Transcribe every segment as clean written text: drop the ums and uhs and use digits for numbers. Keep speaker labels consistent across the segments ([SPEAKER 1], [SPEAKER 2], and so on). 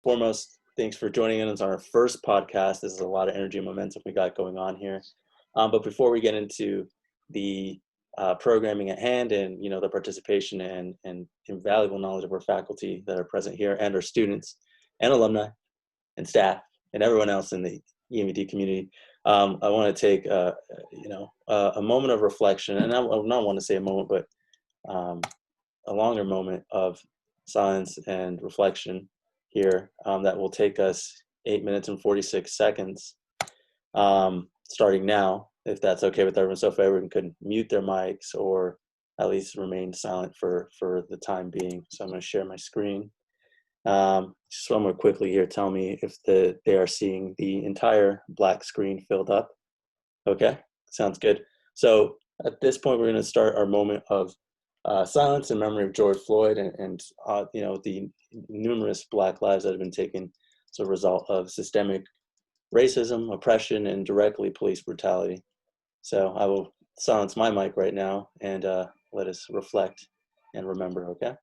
[SPEAKER 1] foremost, thanks for joining us on our first podcast. This is a lot of energy and momentum we got going on here. But before we get into the programming at hand and the participation and invaluable knowledge of our faculty that are present here and our students and alumni and staff and everyone else in the ENVD community, I want to take a moment of reflection, and I not want to say a moment, but a longer moment of silence and reflection here that will take us 8 minutes and 46 seconds, starting now, if that's okay with everyone. So if everyone could mute their mics or at least remain silent for the time being. So I'm going to share my screen. Just someone quickly here tell me if they are seeing the entire black screen filled up. Okay, sounds good. So at this point, we're going to start our moment of silence in memory of George Floyd and the numerous Black lives that have been taken as a result of systemic racism, oppression, and directly police brutality. So I will silence my mic right now and let us reflect and remember, okay?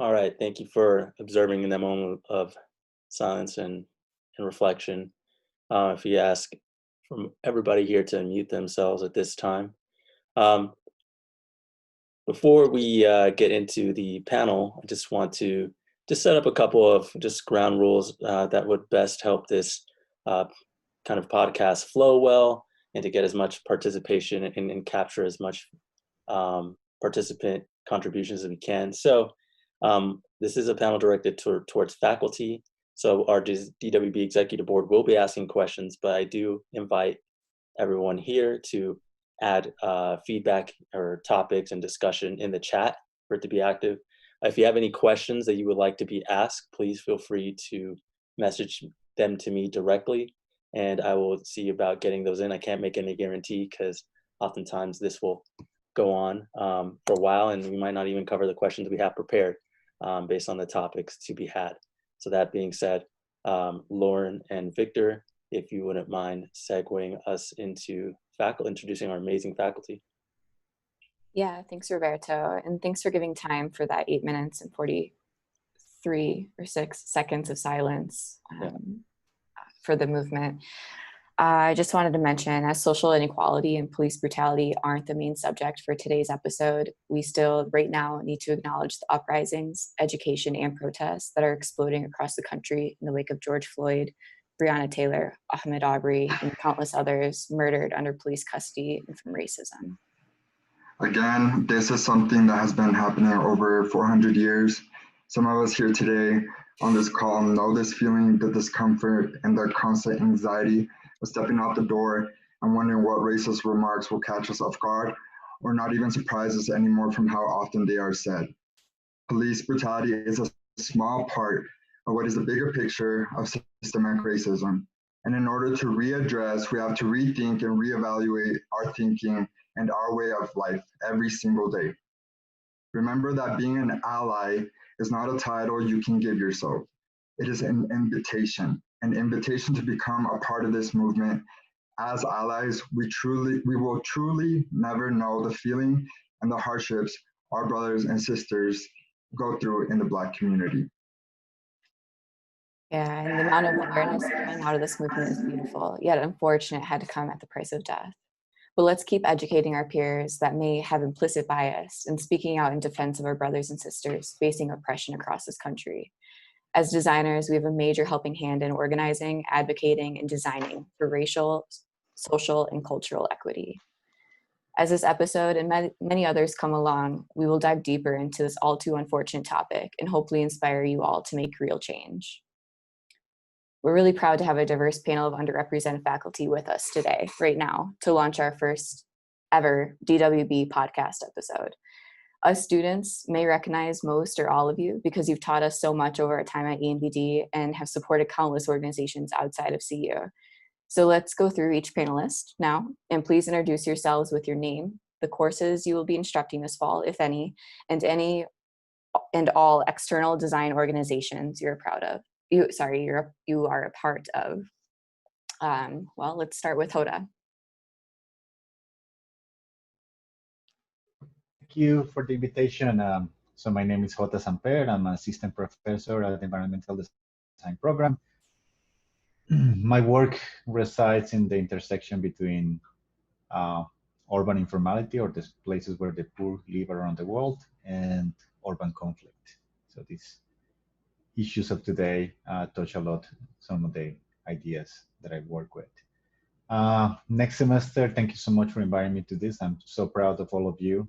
[SPEAKER 1] All right, thank you for observing in that moment of silence and reflection. If you ask from everybody here to mute themselves at this time. Um, Before we get into the panel, I just want to just set up a couple of just ground rules that would best help this uh, kind of podcast flow well and to get as much participation and capture as much participant contributions as we can. So this is a panel directed towards faculty. So our DWB Executive Board will be asking questions, but I do invite everyone here to add feedback or topics and discussion in the chat for it to be active. If you have any questions that you would like to be asked, please feel free to message them to me directly, and I will see about getting those in. I can't make any guarantee because oftentimes this will go on for a while, and we might not even cover the questions we have prepared based on the topics to be had. So that being said, Lauren and Victor, if you wouldn't mind segueing us into introducing our amazing faculty.
[SPEAKER 2] Yeah, thanks, Roberto. And thanks for giving time for that 8 minutes and 43 or 6 seconds of silence for the movement. I just wanted to mention, as social inequality and police brutality aren't the main subject for today's episode, we still right now need to acknowledge the uprisings, education, and protests that are exploding across the country in the wake of George Floyd, Breonna Taylor, Ahmaud Arbery, and countless others murdered under police custody and from racism.
[SPEAKER 3] Again, this is something that has been happening over 400 years. Some of us here today on this call know this feeling, the discomfort, and the constant anxiety of stepping out the door and wondering what racist remarks will catch us off guard or not even surprise us anymore from how often they are said. Police brutality is a small part of what is the bigger picture of systemic racism. And in order to readdress, we have to rethink and reevaluate our thinking and our way of life every single day. Remember that being an ally is not a title you can give yourself. It is an invitation to become a part of this movement. As allies, we will truly never know the feeling and the hardships our brothers and sisters go through in the Black community.
[SPEAKER 2] Yeah, and the amount of awareness coming out of this movement is beautiful, yet unfortunate it had to come at the price of death. But let's keep educating our peers that may have implicit bias and speaking out in defense of our brothers and sisters facing oppression across this country. As designers, we have a major helping hand in organizing, advocating, and designing for racial, social, and cultural equity. As this episode and many others come along, we will dive deeper into this all too unfortunate topic and hopefully inspire you all to make real change. We're really proud to have a diverse panel of underrepresented faculty with us today, right now, to launch our first ever DWB podcast episode. Us students may recognize most or all of you because you've taught us so much over our time at ENVD and have supported countless organizations outside of CU. So let's go through each panelist now, and please introduce yourselves with your name, the courses you will be instructing this fall, if any and all external design organizations you're proud of. You are a part of. Well, let's start with Jota.
[SPEAKER 4] Thank you for the invitation. So my name is Jota Samper. I'm an assistant professor at the Environmental Design Program. My work resides in the intersection between urban informality, or the places where the poor live around the world, and urban conflict. So these issues of today touch a lot some of the ideas that I work with. Next semester, thank you so much for inviting me to this. I'm so proud of all of you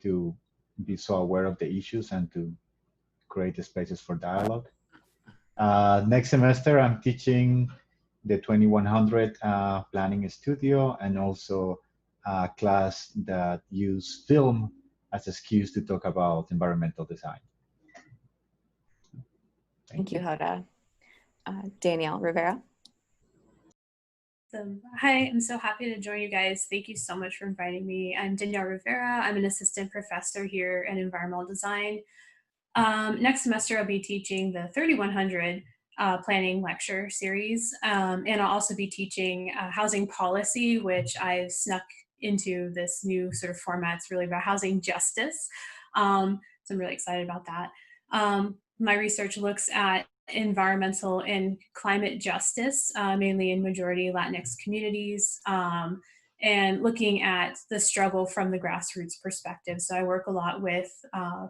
[SPEAKER 4] to be so aware of the issues and to create the spaces for dialogue. Next semester, I'm teaching the 2100 Planning Studio and also a class that use film as an excuse to talk about environmental design.
[SPEAKER 2] Thank you, Jota. Danielle Rivera.
[SPEAKER 5] Hi, I'm so happy to join you guys. Thank you so much for inviting me. I'm Danielle Rivera. I'm an assistant professor here in environmental design. Next semester, I'll be teaching the 3100 planning lecture series, and I'll also be teaching housing policy, which I've snuck into this new sort of format. It's really about housing justice. So So I'm really excited about that. My research looks at environmental and climate justice, mainly in majority Latinx communities, and looking at the struggle from the grassroots perspective. So I work a lot with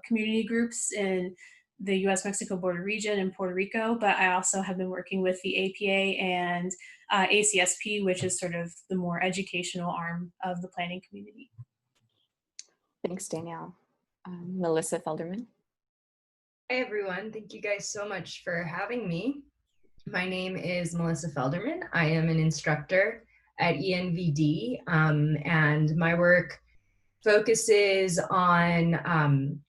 [SPEAKER 5] community groups in the US-Mexico border region in Puerto Rico, but I also have been working with the APA and ACSP, which is sort of the more educational arm of the planning community.
[SPEAKER 2] Thanks, Danielle. Melissa Felderman.
[SPEAKER 6] Hey everyone, thank you guys so much for having me. My name is Melissa Felderman. I am an instructor at ENVD, and my work focuses on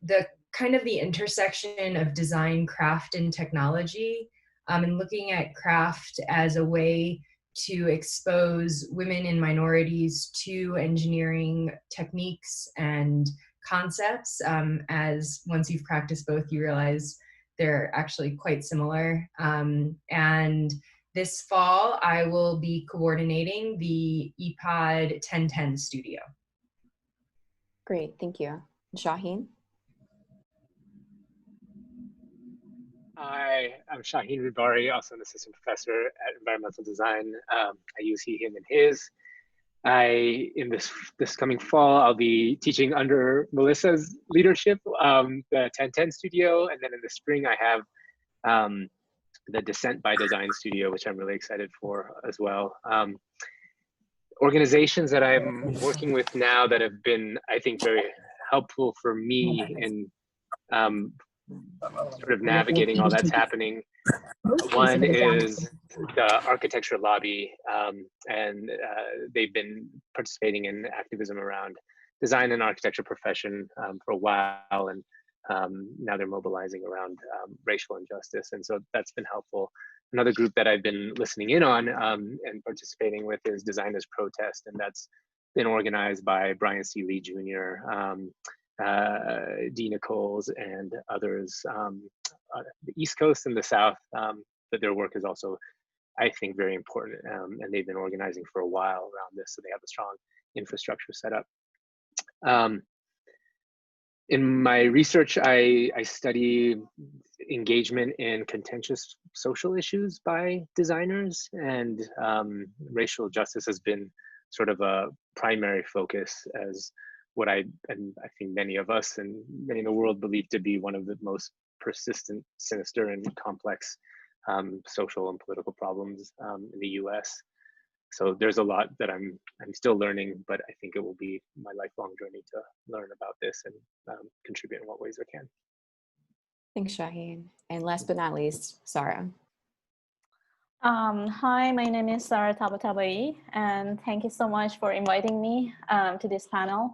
[SPEAKER 6] the kind of the intersection of design, craft, and technology, and looking at craft as a way to expose women and minorities to engineering techniques and concepts, as once you've practiced both, you realize they're actually quite similar. And this fall, I will be coordinating the EPOD 1010 studio.
[SPEAKER 2] Great, thank you. Shawhin?
[SPEAKER 7] Hi, I'm Shawhin Roudbari, also an assistant professor at environmental design. I use he, him, and his. In this coming fall, I'll be teaching under Melissa's leadership, the 1010 studio, and then in the spring I have the Descent by Design studio, which I'm really excited for as well. Organizations that I'm working with now that have been, I think, very helpful for me in sort of navigating all that's happening. One is the Architecture Lobby, and they've been participating in activism around design and architecture profession for a while, and now they're mobilizing around racial injustice, and so that's been helpful. Another group that I've been listening in on and participating with is Designers Protest, and that's been organized by Brian C. Lee Jr., Dina Coles, and others, the East Coast and the South, but their work is also, I think, very important, and they've been organizing for a while around this, so they have a strong infrastructure set up. In my research, I study engagement in contentious social issues by designers, and racial justice has been sort of a primary focus as what I think many of us and many in the world believe to be one of the most persistent, sinister, and complex social and political problems in the US. So there's a lot that I'm still learning, but I think it will be my lifelong journey to learn about this and contribute in what ways I can.
[SPEAKER 2] Thanks, Shawhin. And last but not least, Sara.
[SPEAKER 8] Hi, my name is Sara Tabatabaie, and thank you so much for inviting me to this panel.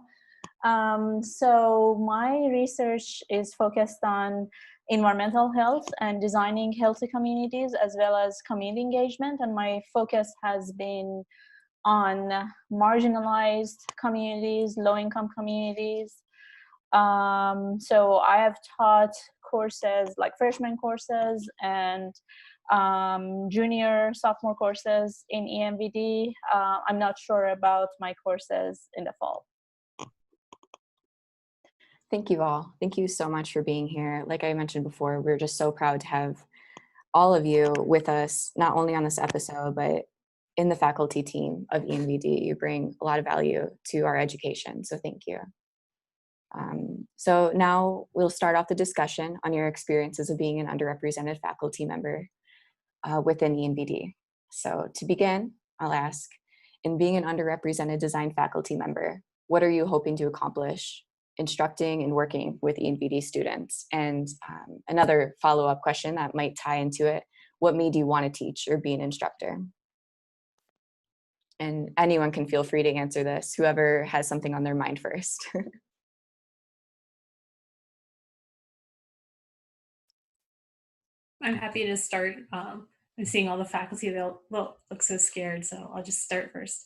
[SPEAKER 8] So my research is focused on environmental health and designing healthy communities, as well as community engagement, and my focus has been on marginalized communities, low-income communities. So I have taught courses like freshman courses and junior, sophomore courses in ENVD. I'm not sure about my courses in the fall.
[SPEAKER 2] Thank you all. Thank you so much for being here. Like I mentioned before, we're just so proud to have all of you with us, not only on this episode, but in the faculty team of ENVD. You bring a lot of value to our education, so thank you. So now we'll start off the discussion on your experiences of being an underrepresented faculty member within ENVD. So to begin, I'll ask, in being an underrepresented design faculty member, what are you hoping to accomplish instructing and working with ENVD students? And another follow-up question that might tie into it, what made you want to teach or be an instructor? And anyone can feel free to answer this, whoever has something on their mind first.
[SPEAKER 5] I'm happy to start. I'm seeing all the faculty, they'll look so scared, so I'll just start first.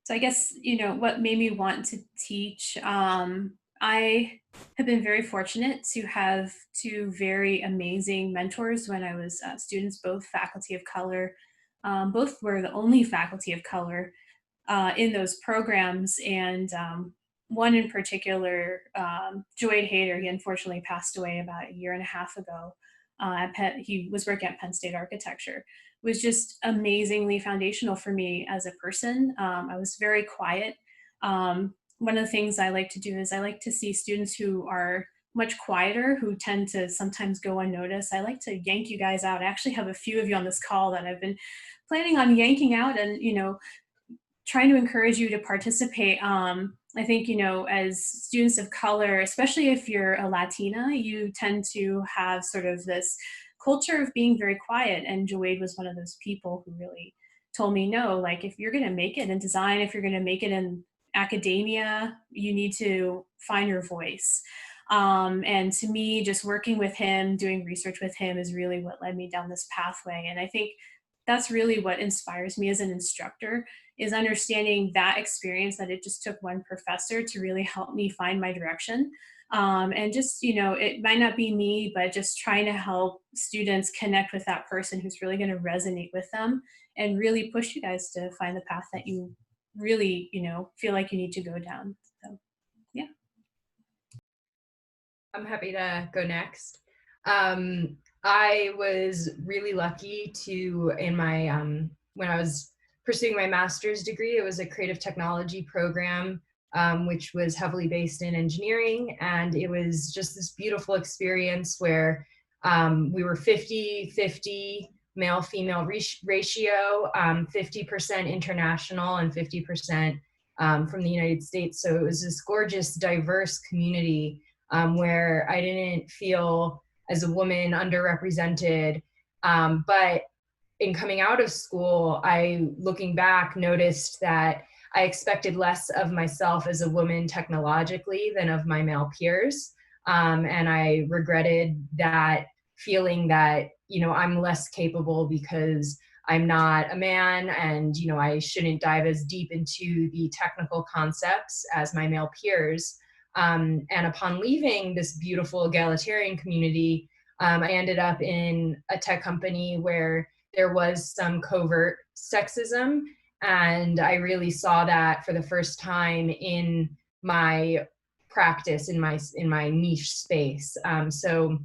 [SPEAKER 5] So I guess, what made me want to teach, I have been very fortunate to have two very amazing mentors when I was students, both faculty of color. Both were the only faculty of color in those programs, and one in particular, Joyd Hader, he unfortunately passed away about 1.5 years ago. He was working at Penn State Architecture, was just amazingly foundational for me as a person. I was very quiet. One of the things I like to do is I like to see students who are much quieter, who tend to sometimes go unnoticed. I like to yank you guys out. I actually have a few of you on this call that I've been planning on yanking out and, you know, trying to encourage you to participate. I think, you know, as students of color, especially if you're a Latina, you tend to have sort of this culture of being very quiet. And Joyd was one of those people who really told me, no, like if you're going to make it in design, if you're going to make it in academia, you need to find your voice. And to me, just working with him, doing research with him is really what led me down this pathway. And I think that's really what inspires me as an instructor, is understanding that experience, that it just took one professor to really help me find my direction. And just, you know, it might not be me, but just trying to help students connect with that person who's really going to resonate with them and really push you guys to find the path that you really, you know, feel like you need to go down. So, yeah.
[SPEAKER 6] I'm happy to go next. I was really lucky to, in my, when I was pursuing my master's degree, it was a creative technology program, which was heavily based in engineering. And it was just this beautiful experience where we were 50-50 male-female ratio, 50% international and 50% from the United States. So it was this gorgeous, diverse community where I didn't feel as a woman underrepresented. But in coming out of school, looking back, noticed that I expected less of myself as a woman technologically than of my male peers. And I regretted that, feeling that, you know, I'm less capable because I'm not a man, and, you know, I shouldn't dive as deep into the technical concepts as my male peers. And upon leaving this beautiful egalitarian community, I ended up in a tech company where there was some covert sexism. And I really saw that for the first time in my practice, in my niche space. So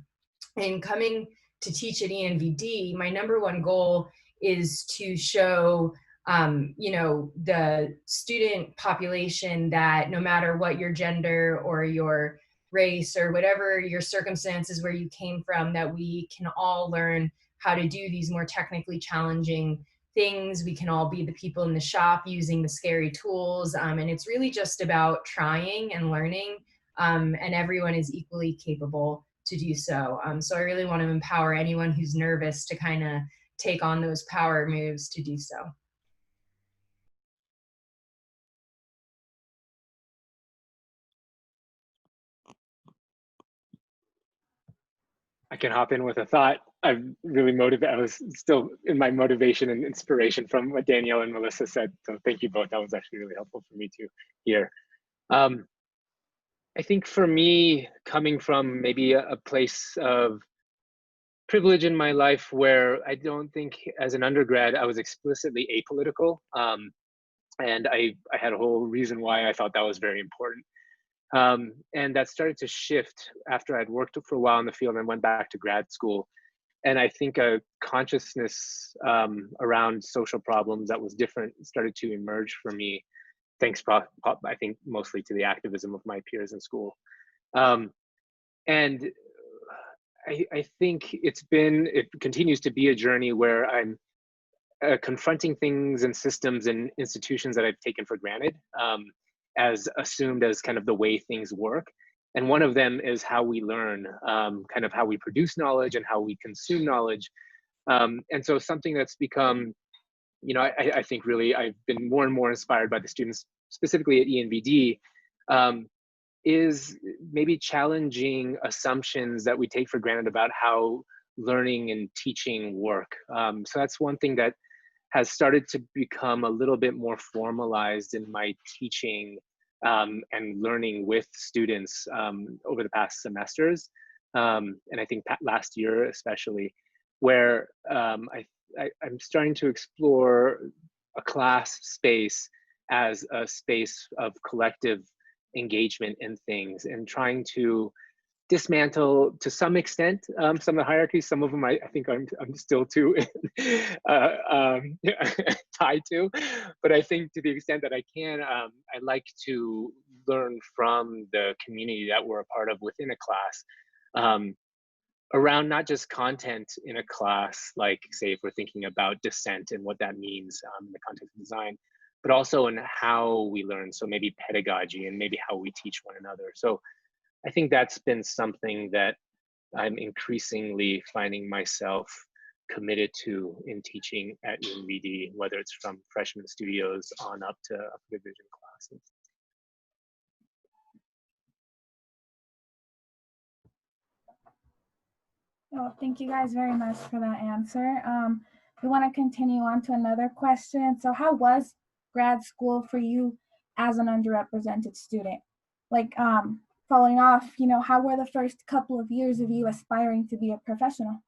[SPEAKER 6] in coming to teach at ENVD, my number one goal is to show you know, the student population that no matter what your gender or your race or whatever your circumstances where you came from, that we can all learn how to do these more technically challenging things. We can all be the people in the shop using the scary tools. And it's really just about trying and learning, and everyone is equally capable to do so. So I really want to empower anyone who's nervous to kind of take on those power moves to do so.
[SPEAKER 7] I can hop in with a thought. I'm really motivated. I was still in my motivation and inspiration from what Danielle and Melissa said. So thank you both. That was actually really helpful for me to hear. I think for me, coming from maybe a place of privilege in my life where I don't think as an undergrad, I was explicitly apolitical. And I had a whole reason why I thought that was very important. And that started to shift after I'd worked for a while in the field and went back to grad school. And I think a consciousness around social problems that was different started to emerge for me, thanks, I think, mostly to the activism of my peers in school. And I think it continues to be a journey where I'm confronting things and systems and institutions that I've taken for granted, as assumed as kind of the way things work. And one of them is how we learn, kind of how we produce knowledge and how we consume knowledge. And so something that's become, you know, I think really I've been more and more inspired by the students, specifically at ENVD, is maybe challenging assumptions that we take for granted about how learning and teaching work. So that's one thing that has started to become a little bit more formalized in my teaching and learning with students over the past semesters. And I think last year especially, where I'm starting to explore a class space as a space of collective engagement in things and trying to dismantle to some extent some of the hierarchies. Some of them I think I'm still too tied to, but I think to the extent that I can, I like to learn from the community that we're a part of within a class, around not just content in a class, like say if we're thinking about dissent and what that means in the context of design, but also in how we learn. So maybe pedagogy and maybe how we teach one another. So I think that's been something that I'm increasingly finding myself committed to in teaching at ENVD, whether it's from freshman studios on up to upper division classes.
[SPEAKER 9] Well, thank you guys very much for that answer. We want to continue on to another question. So how was grad school for you as an underrepresented student? Like, following off, you know, how were the first couple of years of you aspiring to be a professional?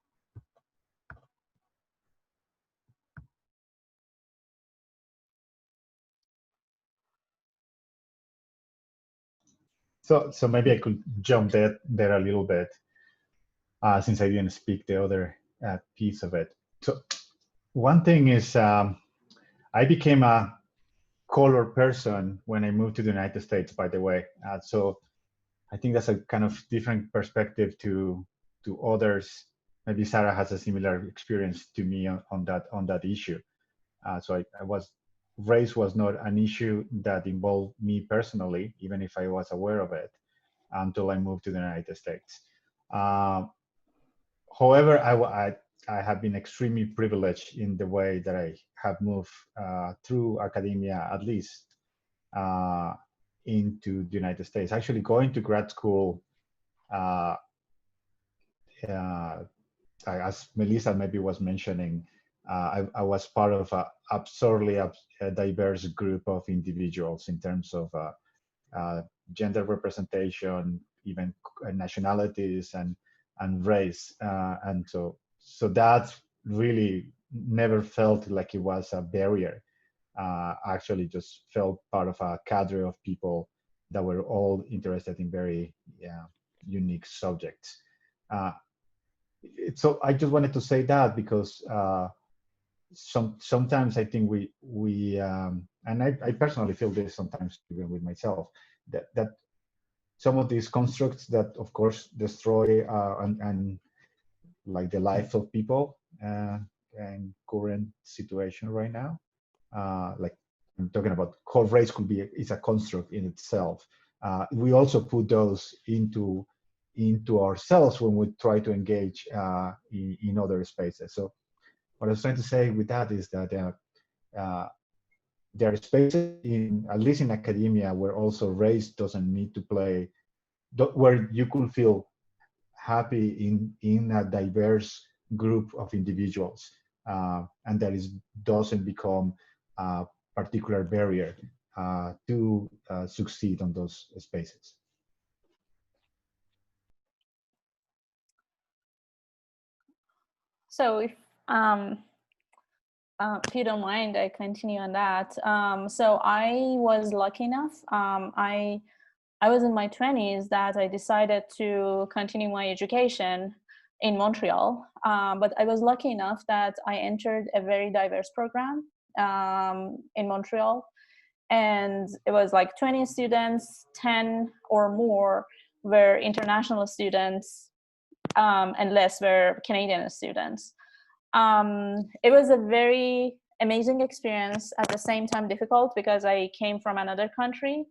[SPEAKER 4] So maybe I could jump there a little bit, since I didn't speak the other piece of it. So one thing is, I became a color person when I moved to the United States, by the way. So I think that's a kind of different perspective to others. Maybe Sara has a similar experience to me on that issue. So race was not an issue that involved me personally, even if I was aware of it, until I moved to the United States. However, I have been extremely privileged in the way that I have moved through academia, at least, into the United States. Actually, going to grad school, as Melissa maybe was mentioning, I was part of a absurdly diverse group of individuals in terms of gender representation, even nationalities and race, and so that really never felt like it was a barrier. Actually just felt part of a cadre of people that were all interested in very unique subjects. So I just wanted to say that because sometimes I think we and I personally feel this sometimes even with myself, that some of these constructs that of course destroy and like the life of people and current situation right now, like I'm talking about whole race is a construct in itself. We also put those into ourselves when we try to engage in other spaces. So what I was trying to say with that is that there are spaces at least in academia, where also race doesn't need to play, where you could feel happy in a diverse group of individuals, and that doesn't become a particular barrier to succeed on those spaces.
[SPEAKER 8] So if you don't mind, I continue on that. So I was lucky enough. I was in my 20s that I decided to continue my education in Montreal. But I was lucky enough that I entered a very diverse program in Montreal. And it was like 20 students, 10 or more were international students, and less were Canadian students. It was a very amazing experience, at the same time difficult, because I came from another country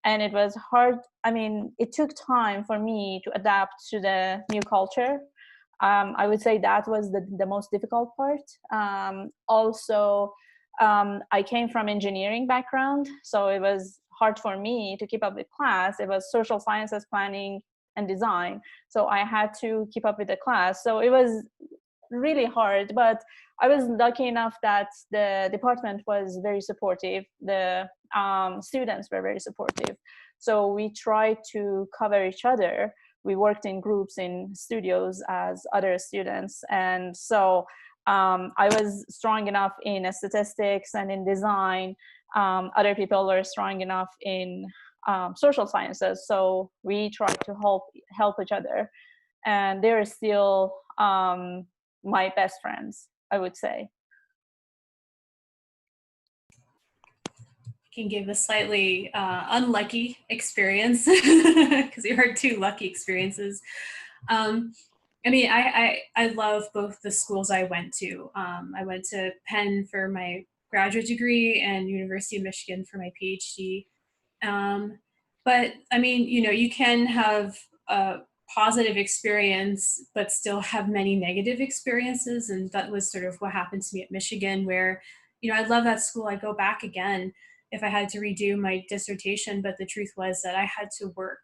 [SPEAKER 8] and it was hard. I mean, it took time for me to adapt to the new culture. I would say that was the most difficult part. Also, I came from engineering background, so it was hard for me to keep up with class. It was social sciences, planning, and design. So I had to keep up with the class. So it was really hard, but I was lucky enough that the department was very supportive. The students were very supportive. So we tried to cover each other. We worked in groups in studios as other students. And so I was strong enough in statistics and in design. Other people were strong enough in social sciences. So we try to help each other, and they're still my best friends, I would say.
[SPEAKER 5] Can give a slightly unlucky experience because you heard two lucky experiences. I mean, I love both the schools I went to. I went to Penn for my graduate degree and University of Michigan for my PhD. But I mean, you know, you can have a positive experience, but still have many negative experiences. And that was sort of what happened to me at Michigan, where, you know, I love that school. I'd go back again if I had to redo my dissertation. But the truth was that I had to work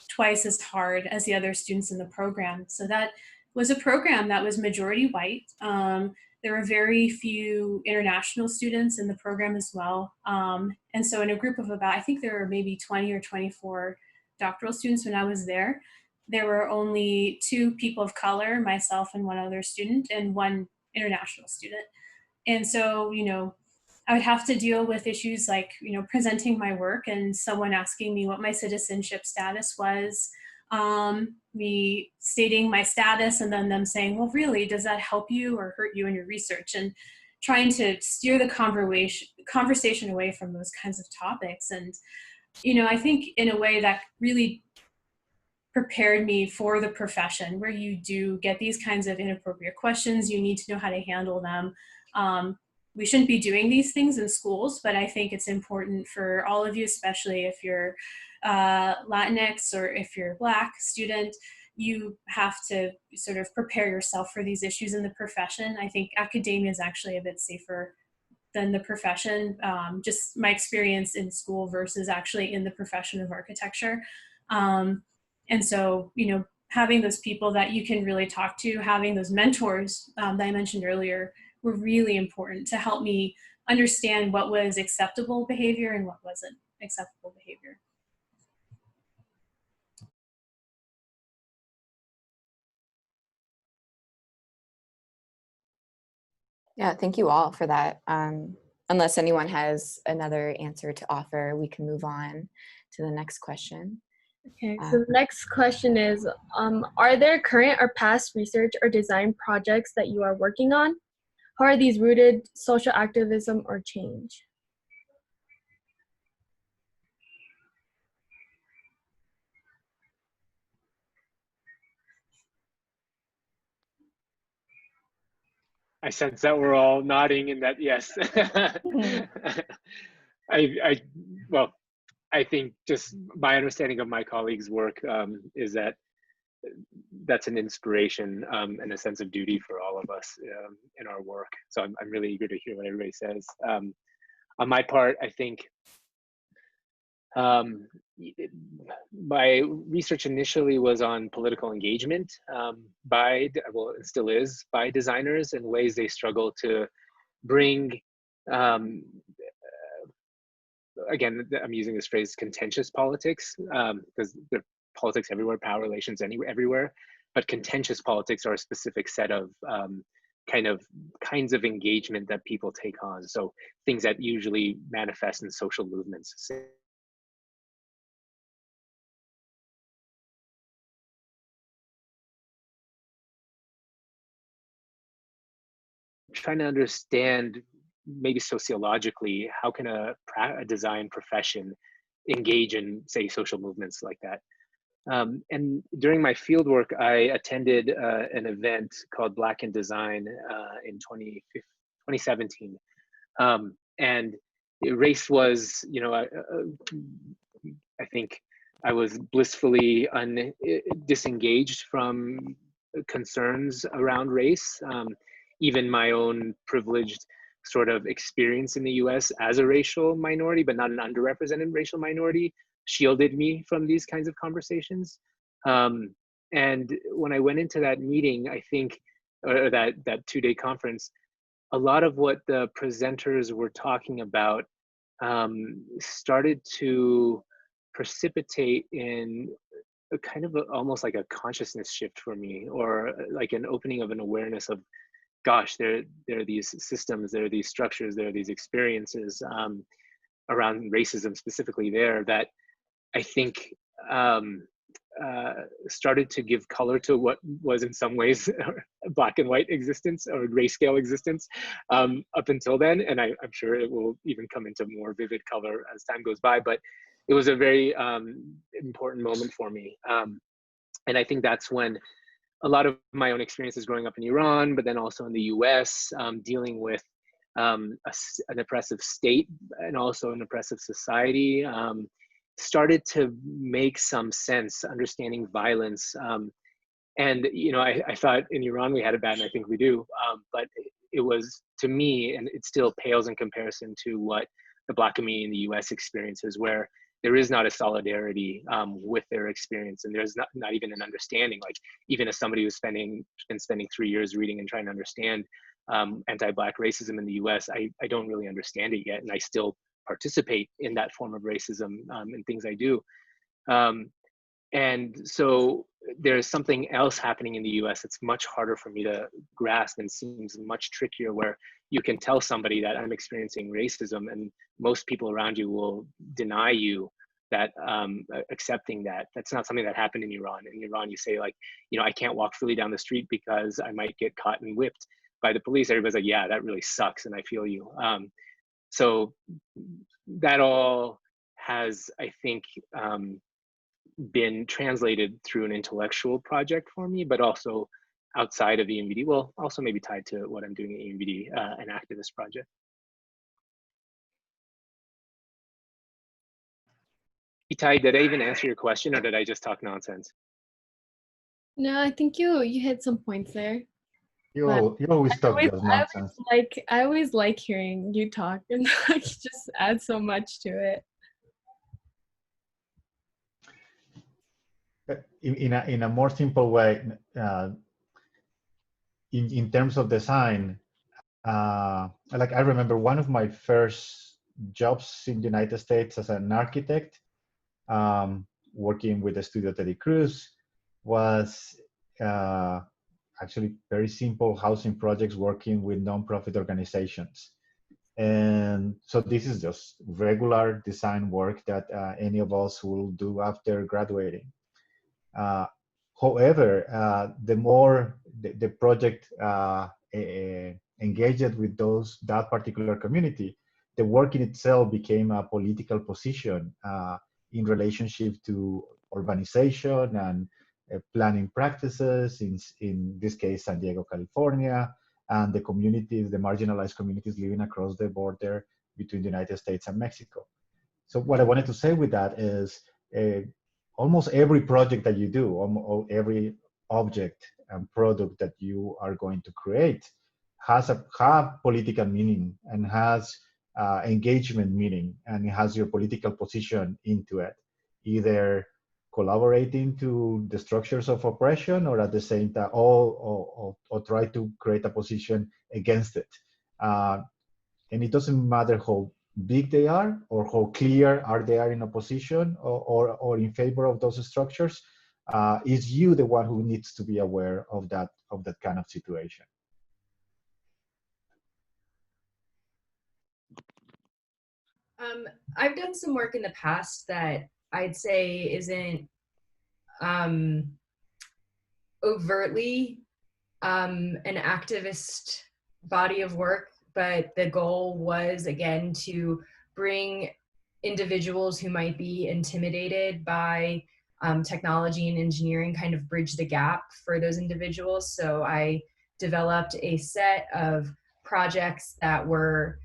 [SPEAKER 5] twice as hard as the other students in the program. So that was a program that was majority white. There were very few international students in the program as well. And so in a group of about, I think there were maybe 20 or 24 doctoral students when I was there. There were only 2 people of color, myself and one other student, and 1 international student. And so, you know, I would have to deal with issues like, you know, presenting my work and someone asking me what my citizenship status was, me stating my status and then them saying, well, really, does that help you or hurt you in your research? And trying to steer the conversation away from those kinds of topics. And, you know, I think in a way that really prepared me for the profession, where you do get these kinds of inappropriate questions, you need to know how to handle them. We shouldn't be doing these things in schools, but I think it's important for all of you, especially if you're Latinx or if you're Black student, you have to sort of prepare yourself for these issues in the profession. I think academia is actually a bit safer than the profession, just my experience in school versus actually in the profession of architecture. And so, you know, having those people that you can really talk to, having those mentors that I mentioned earlier, were really important to help me understand what was acceptable behavior and what wasn't acceptable behavior.
[SPEAKER 2] Yeah, thank you all for that. Unless anyone has another answer to offer, we can move on to the next question.
[SPEAKER 10] Okay, so the next question is, are there current or past research or design projects that you are working on? How are these rooted social activism or change?
[SPEAKER 7] I sense that we're all nodding in that yes. Well, I think just my understanding of my colleagues' work is that that's an inspiration and a sense of duty for all of us in our work. So I'm really eager to hear what everybody says. On my part, I think my research initially was on political engagement well, it still is, by designers and ways they struggle to bring, again, I'm using this phrase, contentious politics, because there are politics everywhere, power relations everywhere, but contentious politics are a specific set of kinds of engagement that people take on. So things that usually manifest in social movements. Trying to understand, maybe sociologically, how can a design profession engage in, say, social movements like that? And during my fieldwork, I attended an event called Black in Design in 2017. And race was, you know, I think I was blissfully disengaged from concerns around race. Even my own privileged sort of experience in the US as a racial minority, but not an underrepresented racial minority, shielded me from these kinds of conversations. And when I went into that meeting, I think, or that 2-day conference, a lot of what the presenters were talking about started to precipitate in a kind of almost like a consciousness shift for me, or like an opening of an awareness of, gosh, there are these systems, there are these structures, there are these experiences around racism specifically there that I think, started to give color to what was in some ways black and white existence or grayscale existence up until then. And I'm sure it will even come into more vivid color as time goes by, but it was a very important moment for me. And I think that's when a lot of my own experiences growing up in Iran, but then also in the US, dealing with an oppressive state and also an oppressive society, started to make some sense, understanding violence. And, you know, I thought in Iran we had it bad, and I think we do, but it was, to me, and it still pales in comparison to what the Black community in the US experiences, where there is not a solidarity with their experience, and there's not even an understanding. Like, even as somebody who's been spending 3 years reading and trying to understand anti-Black racism in the US, I don't really understand it yet, and I still participate in that form of racism in things I do. And so there's something else happening in the US that's much harder for me to grasp and seems much trickier, where you can tell somebody that I'm experiencing racism and most people around you will deny you that, accepting that. That's not something that happened in Iran. In Iran, you say, like, you know, I can't walk freely down the street because I might get caught and whipped by the police. Everybody's like, yeah, that really sucks, and I feel you. So that all has, I think, been translated through an intellectual project for me, but also outside of ENVD, well, also maybe tied to what I'm doing at ENVD, an activist project. Itai, did I even answer your question, or did I just talk nonsense?
[SPEAKER 10] No, I think you hit some points there.
[SPEAKER 4] You always talk just nonsense.
[SPEAKER 10] I always like hearing you talk, and like, just add so much to it.
[SPEAKER 4] In a more simple way, in terms of design, like, I remember one of my first jobs in the United States as an architect, working with the studio Teddy Cruz, was actually very simple housing projects working with nonprofit organizations. And so this is just regular design work that any of us will do after graduating. However, the more the project engaged with that particular community, the work in itself became a political position in relationship to urbanization and planning practices, in this case, San Diego, California, and the communities, the marginalized communities living across the border between the United States and Mexico. So what I wanted to say with that is, almost every project that you do, every object and product that you are going to create has political meaning and has engagement meaning, and it has your political position into it, either collaborating to the structures of oppression, or at the same time, or try to create a position against it. And it doesn't matter how big they are or how clear they are in opposition or in favor of those structures. Is you the one who needs to be aware of that kind of situation?
[SPEAKER 6] I've done some work in the past that I'd say isn't overtly an activist body of work, but the goal was, again, to bring individuals who might be intimidated by technology and engineering, kind of bridge the gap for those individuals. So I developed a set of projects that were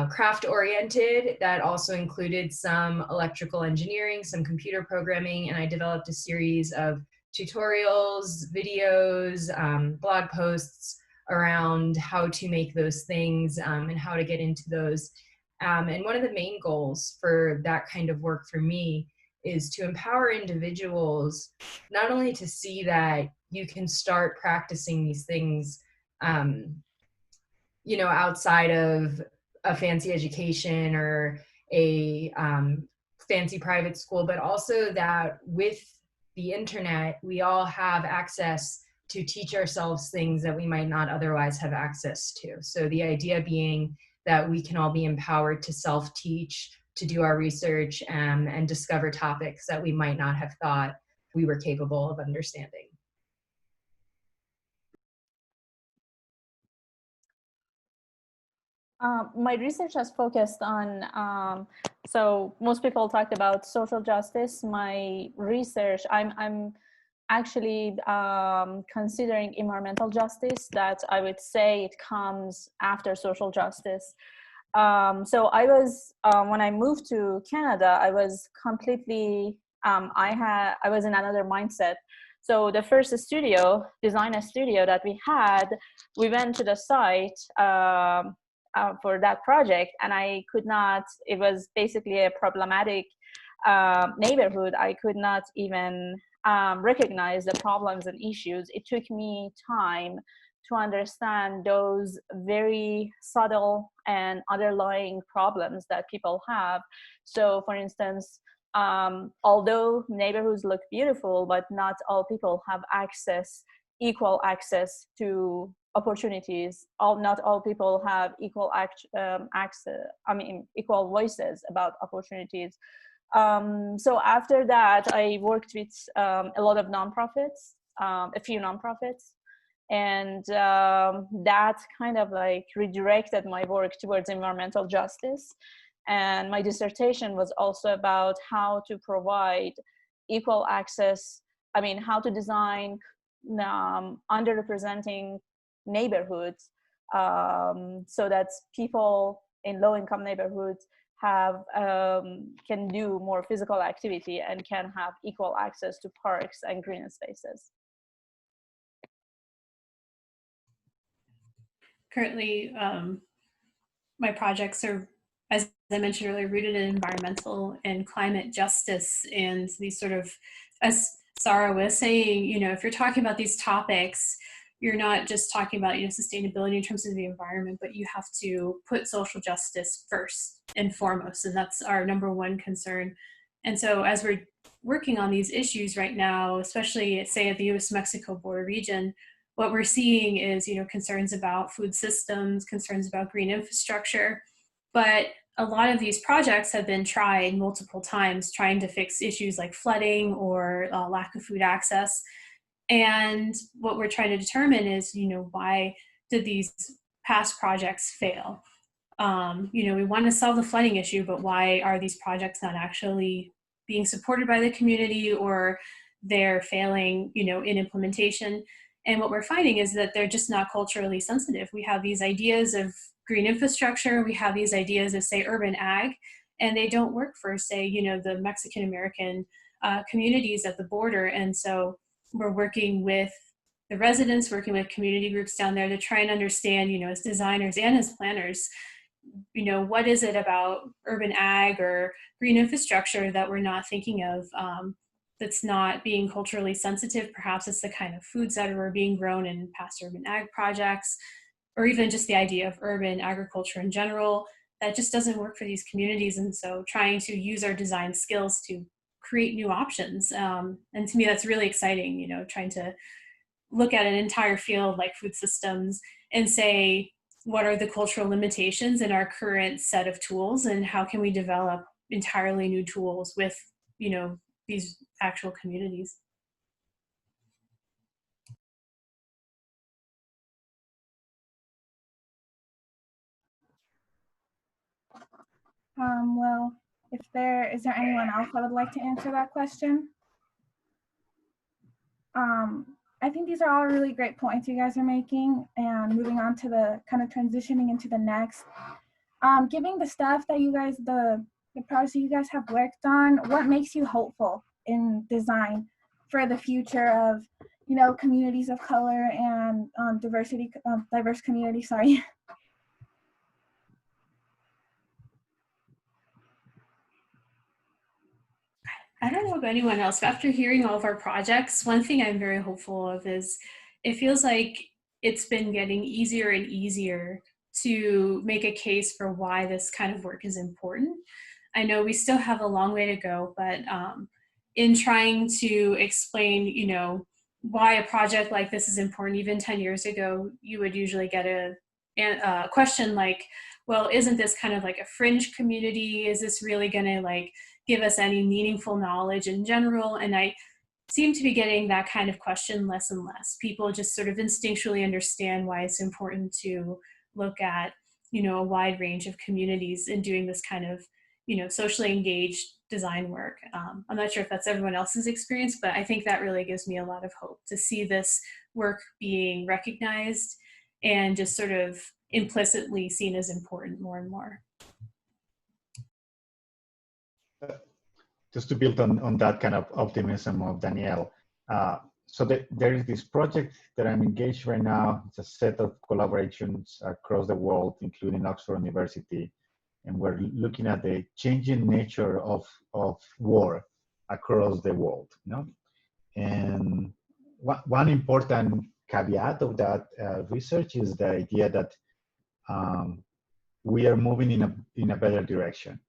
[SPEAKER 6] craft oriented, that also included some electrical engineering, some computer programming, and I developed a series of tutorials, videos, blog posts around how to make those things and how to get into those. And one of the main goals for that kind of work for me is to empower individuals not only to see that you can start practicing these things, you know, outside of a fancy education or a fancy private school, but also that with the internet, we all have access to teach ourselves things that we might not otherwise have access to. So the idea being that we can all be empowered to self-teach, to do our research and discover topics that we might not have thought we were capable of understanding.
[SPEAKER 8] My research has focused on, so most people talked about social justice. My research, I'm actually considering environmental justice, that I would say it comes after social justice. So I was, when I moved to Canada, I was completely, I was in another mindset. So the first design studio that we had, we went to the site for that project, and I could not, it was basically a problematic neighborhood. I could not even recognize the problems and issues. It took me time to understand those very subtle and underlying problems that people have. So for instance, although neighborhoods look beautiful, but not all people have equal access to opportunities. Not all people have equal equal voices about opportunities. So after that, I worked with a lot of nonprofits, a few nonprofits, and that kind of like redirected my work towards environmental justice. And my dissertation was also about how to provide equal access, how to design underrepresenting neighborhoods so that people in low-income neighborhoods have can do more physical activity and can have equal access to parks and green spaces.
[SPEAKER 5] Currently, my projects are, as I mentioned earlier, rooted in environmental and climate justice, and these sort of, as Sara was saying, if you're talking about these topics, you're not just talking about sustainability in terms of the environment, but you have to put social justice first and foremost, and that's our number one concern. And so as we're working on these issues right now, especially say at the US-Mexico border region, what we're seeing is concerns about food systems, concerns about green infrastructure, but a lot of these projects have been tried multiple times trying to fix issues like flooding or lack of food access. And what we're trying to determine is, why did these past projects fail? We want to solve the flooding issue, but why are these projects not actually being supported by the community, or they're failing, in implementation? And what we're finding is that they're just not culturally sensitive. We have these ideas of green infrastructure, we have these ideas of, say, urban ag, and they don't work for, say, the Mexican-American communities at the border. And so we're working with the residents, working with community groups down there to try and understand, as designers and as planners, what is it about urban ag or green infrastructure that we're not thinking of that's not being culturally sensitive? Perhaps it's the kind of foods that are being grown in past urban ag projects, or even just the idea of urban agriculture in general that just doesn't work for these communities. And so trying to use our design skills to create new options. And to me, that's really exciting, trying to look at an entire field like food systems and say, what are the cultural limitations in our current set of tools, and how can we develop entirely new tools with, these actual communities?
[SPEAKER 9] Well, is there anyone else that would like to answer that question? I think these are all really great points you guys are making, and moving on to the kind of transitioning into the next. Giving the stuff that you guys, the projects that you guys have worked on, what makes you hopeful in design for the future of, communities of color and diverse communities, sorry.
[SPEAKER 5] I don't know about anyone else, but after hearing all of our projects, one thing I'm very hopeful of is it feels like it's been getting easier and easier to make a case for why this kind of work is important. I know we still have a long way to go, but in trying to explain, why a project like this is important, even 10 years ago, you would usually get a question like, well, isn't this kind of like a fringe community? Is this really going to like give us any meaningful knowledge in general? And I seem to be getting that kind of question less and less. People just sort of instinctually understand why it's important to look at, you know, a wide range of communities in doing this kind of, you know, socially engaged design work. I'm not sure if that's everyone else's experience, but I think that really gives me a lot of hope to see this work being recognized and just sort of implicitly seen as important more and more.
[SPEAKER 4] Just to build on that kind of optimism of Danielle, so there is this project that I'm engaged right now. It's a set of collaborations across the world, including Oxford University, and we're looking at the changing nature of war across the world. You know? And one important caveat of that research is the idea that we are moving in a better direction.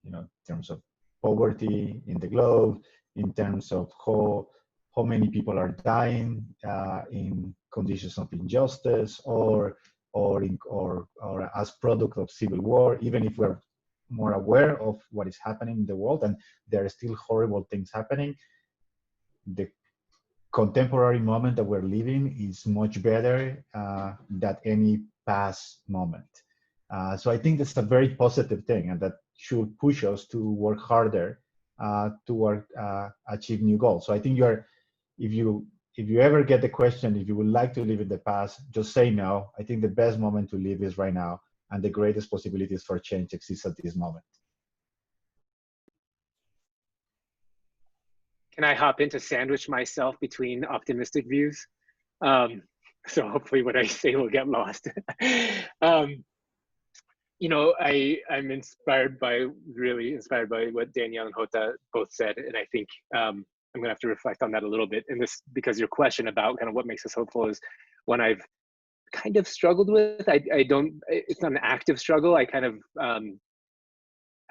[SPEAKER 4] You know, in terms of poverty in the globe, in terms of how many people are dying in conditions of injustice or as product of civil war, even if we're more aware of what is happening in the world, and there are still horrible things happening. The contemporary moment that we're living is much better than any past moment. So I think that's a very positive thing, and that should push us to work harder to achieve new goals. So I think if you ever get the question, if you would like to live in the past, just say no. I think the best moment to live is right now, and the greatest possibilities for change exist at this moment.
[SPEAKER 7] Can I hop in to sandwich myself between optimistic views? So hopefully what I say will get lost. You know, I'm really inspired by what Danielle and Jota both said, and I think I'm gonna have to reflect on that a little bit. And this, because your question about kind of what makes us hopeful is one I've kind of struggled with. It's not an active struggle. I kind of,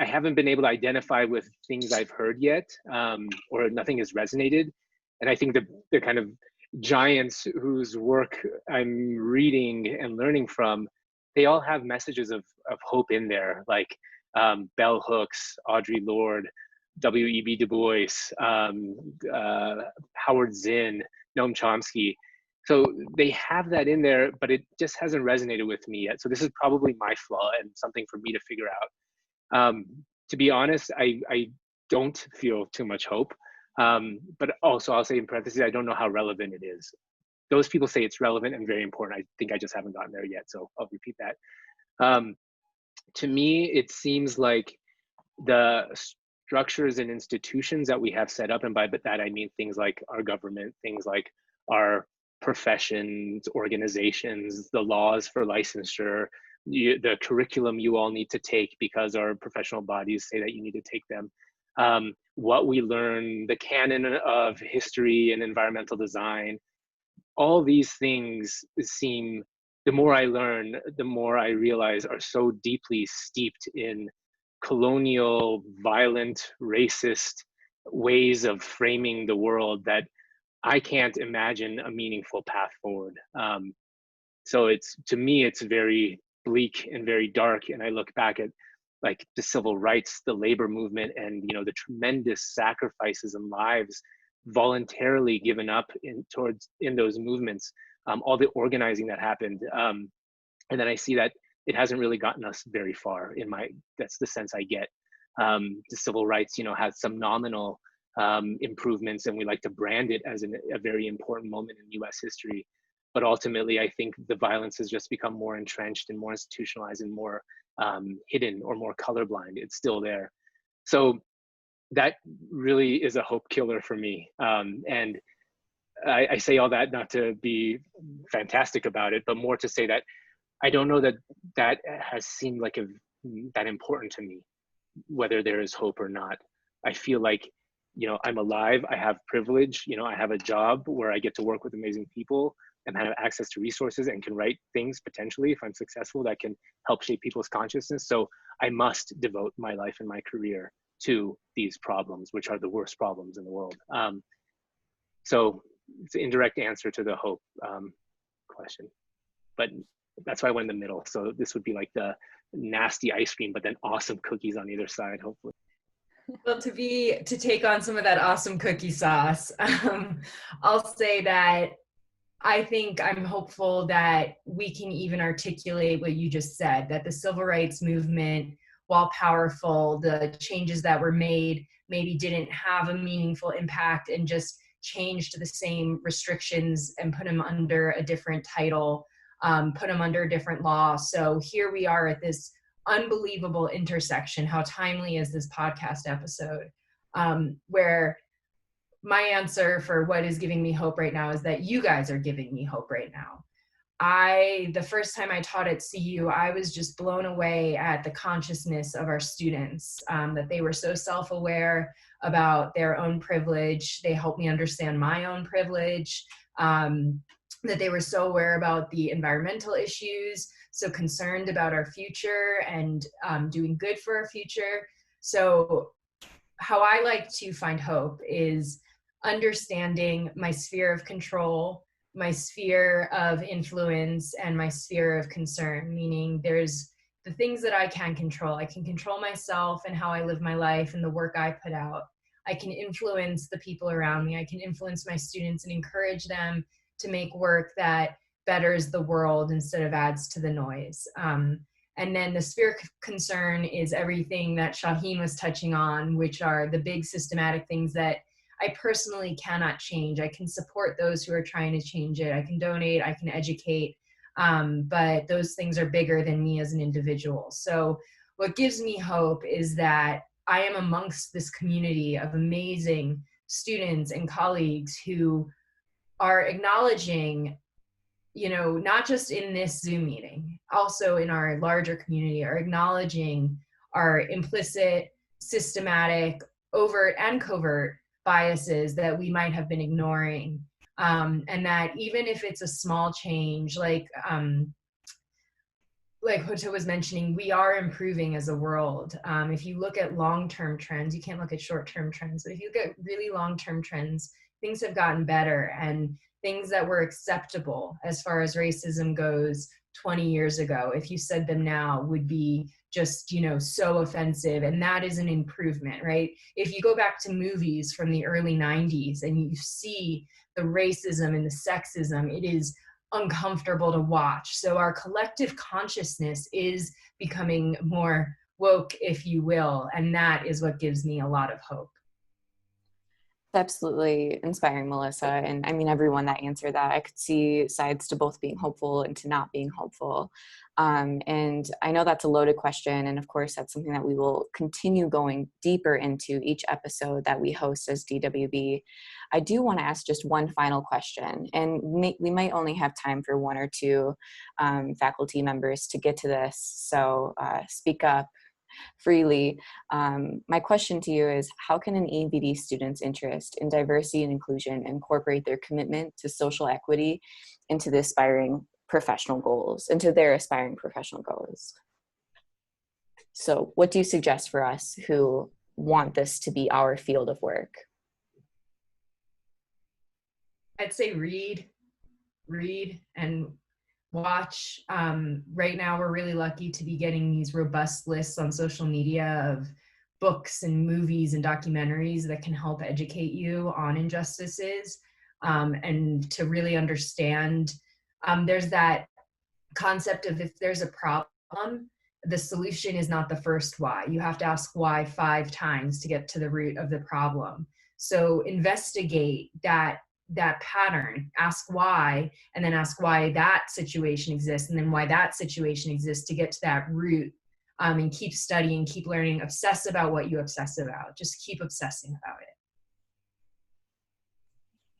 [SPEAKER 7] I haven't been able to identify with things I've heard yet, or nothing has resonated. And I think the kind of giants whose work I'm reading and learning from, they all have messages of hope in there, like Bell Hooks, Audre Lorde, W.E.B. Du Bois, Howard Zinn, Noam Chomsky. So they have that in there, but it just hasn't resonated with me yet. So this is probably my flaw and something for me to figure out. To be honest, I don't feel too much hope. But also I'll say in parentheses, I don't know how relevant it is. Those people say it's relevant and very important. I think I just haven't gotten there yet, so I'll repeat that. To me, it seems like the structures and institutions that we have set up, and by that I mean things like our government, things like our professions, organizations, the laws for licensure, the curriculum you all need to take because our professional bodies say that you need to take them. What we learn, the canon of history and environmental design, all these things seem, the more I learn, the more I realize are so deeply steeped in colonial, violent, racist ways of framing the world that I can't imagine a meaningful path forward. So to me, it's very bleak and very dark. And I look back at like the civil rights, the labor movement, and you know, the tremendous sacrifices and lives voluntarily given up in those movements, all the organizing that happened. And then I see that it hasn't really gotten us very far that's the sense I get. The civil rights, you know, has some nominal improvements, and we like to brand it as a very important moment in US history. But ultimately, I think the violence has just become more entrenched and more institutionalized and more hidden or more colorblind. It's still there. So that really is a hope killer for me. And I say all that not to be fantastic about it, but more to say that I don't know that that has seemed like that important to me, whether there is hope or not. I feel like, you know, I'm alive, I have privilege, you know, I have a job where I get to work with amazing people and have access to resources and can write things potentially, if I'm successful, that can help shape people's consciousness. So I must devote my life and my career to these problems, which are the worst problems in the world. So it's an indirect answer to the hope question. But that's why I went in the middle. So this would be like the nasty ice cream, but then awesome cookies on either side, hopefully.
[SPEAKER 6] Well, to take on some of that awesome cookie sauce, I'll say that I think I'm hopeful that we can even articulate what you just said, that the civil rights movement, while powerful, the changes that were made maybe didn't have a meaningful impact and just changed the same restrictions and put them under a different title, put them under a different law. So here we are at this unbelievable intersection. How timely is this podcast episode, where my answer for what is giving me hope right now is that you guys are giving me hope right now. The first time I taught at CU, I was just blown away at the consciousness of our students, that they were so self-aware about their own privilege. They helped me understand my own privilege, that they were so aware about the environmental issues, so concerned about our future and doing good for our future. So how I like to find hope is understanding my sphere of control, my sphere of influence, and my sphere of concern, meaning there's the things that I can control. I can control myself and how I live my life and the work I put out. I can influence the people around me. I can influence my students and encourage them to make work that betters the world instead of adds to the noise. And then the sphere of concern is everything that Shawhin was touching on, which are the big systematic things that I personally cannot change. I can support those who are trying to change it. I can donate, I can educate, but those things are bigger than me as an individual. So what gives me hope is that I am amongst this community of amazing students and colleagues who are acknowledging, you know, not just in this Zoom meeting, also in our larger community, are acknowledging our implicit, systematic, overt and covert biases that we might have been ignoring. And that even if it's a small change, like Jota was mentioning, we are improving as a world. If you look at long-term trends, you can't look at short-term trends, but if you look at really long-term trends, things have gotten better, and things that were acceptable as far as racism goes 20 years ago, if you said them now, would be just, you know, so offensive. And that is an improvement, right? If you go back to movies from the early 90s and you see the racism and the sexism, it is uncomfortable to watch. So our collective consciousness is becoming more woke, if you will, and that is what gives me a lot of hope.
[SPEAKER 2] Absolutely inspiring, Melissa. And I mean, everyone that answered that, I could see sides to both being hopeful and to not being hopeful. And I know that's a loaded question. And of course, that's something that we will continue going deeper into each episode that we host as DWB. I do want to ask just one final question, and we might only have time for one or two faculty members to get to this. So speak up freely. My question to you is, how can an ENVD student's interest in diversity and inclusion incorporate their commitment to social equity into their aspiring professional goals? So what do you suggest for us who want this to be our field of work?
[SPEAKER 6] I'd say read and watch. Right now, we're really lucky to be getting these robust lists on social media of books and movies and documentaries that can help educate you on injustices, and to really understand. There's that concept of, if there's a problem, the solution is not the first why. You have to ask why 5 times to get to the root of the problem. So investigate that pattern, ask why, and then ask why that situation exists, and then why that situation exists to get to that root, and keep studying, keep learning, obsess about what you obsess about. Just keep obsessing about it.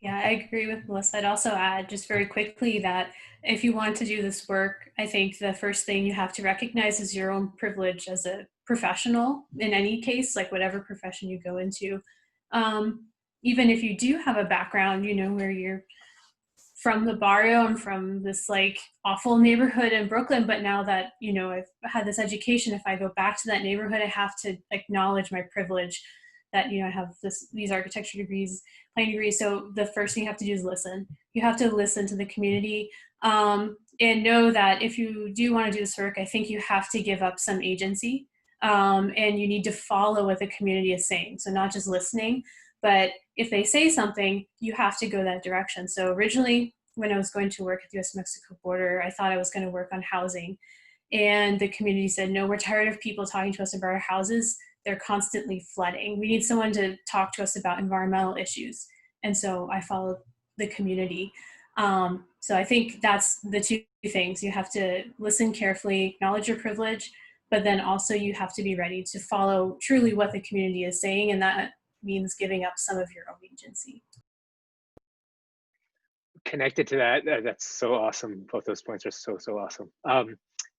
[SPEAKER 5] Yeah, I agree with Melissa. I'd also add just very quickly that if you want to do this work, I think the first thing you have to recognize is your own privilege as a professional in any case, like whatever profession you go into. Even if you do have a background, you know, where you're from the barrio and from this like awful neighborhood in Brooklyn, but now that, you know, I've had this education, if I go back to that neighborhood, I have to acknowledge my privilege that, you know, I have these architecture degrees, planning degrees. So the first thing you have to do is listen. You have to listen to the community. and know that if you do want to do this work, I think you have to give up some agency, and you need to follow what the community is saying. So not just listening, but if they say something, you have to go that direction. So originally, when I was going to work at the US-Mexico border, I thought I was going to work on housing. And the community said, no, we're tired of people talking to us about our houses. They're constantly flooding. We need someone to talk to us about environmental issues. And so I followed the community. So I think that's the two things. You have to listen carefully, acknowledge your privilege, but then also you have to be ready to follow truly what the community is saying, and that means giving up some of your own agency.
[SPEAKER 7] Connected to that, that's so awesome. Both those points are so awesome.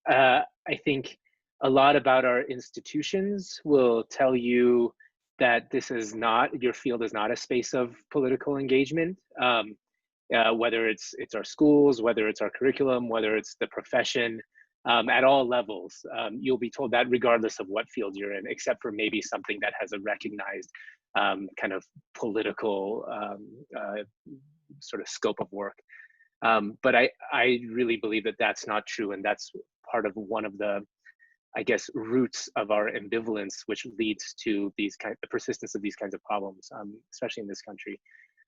[SPEAKER 7] I think a lot about our institutions will tell you that this is not, your field is not a space of political engagement. Whether it's our schools, whether it's our curriculum, whether it's the profession, at all levels, you'll be told that regardless of what field you're in, except for maybe something that has a recognized kind of political sort of scope of work. But I really believe that that's not true, and that's part of one of the, I guess, roots of our ambivalence, which leads to the persistence of these kinds of problems, especially in this country.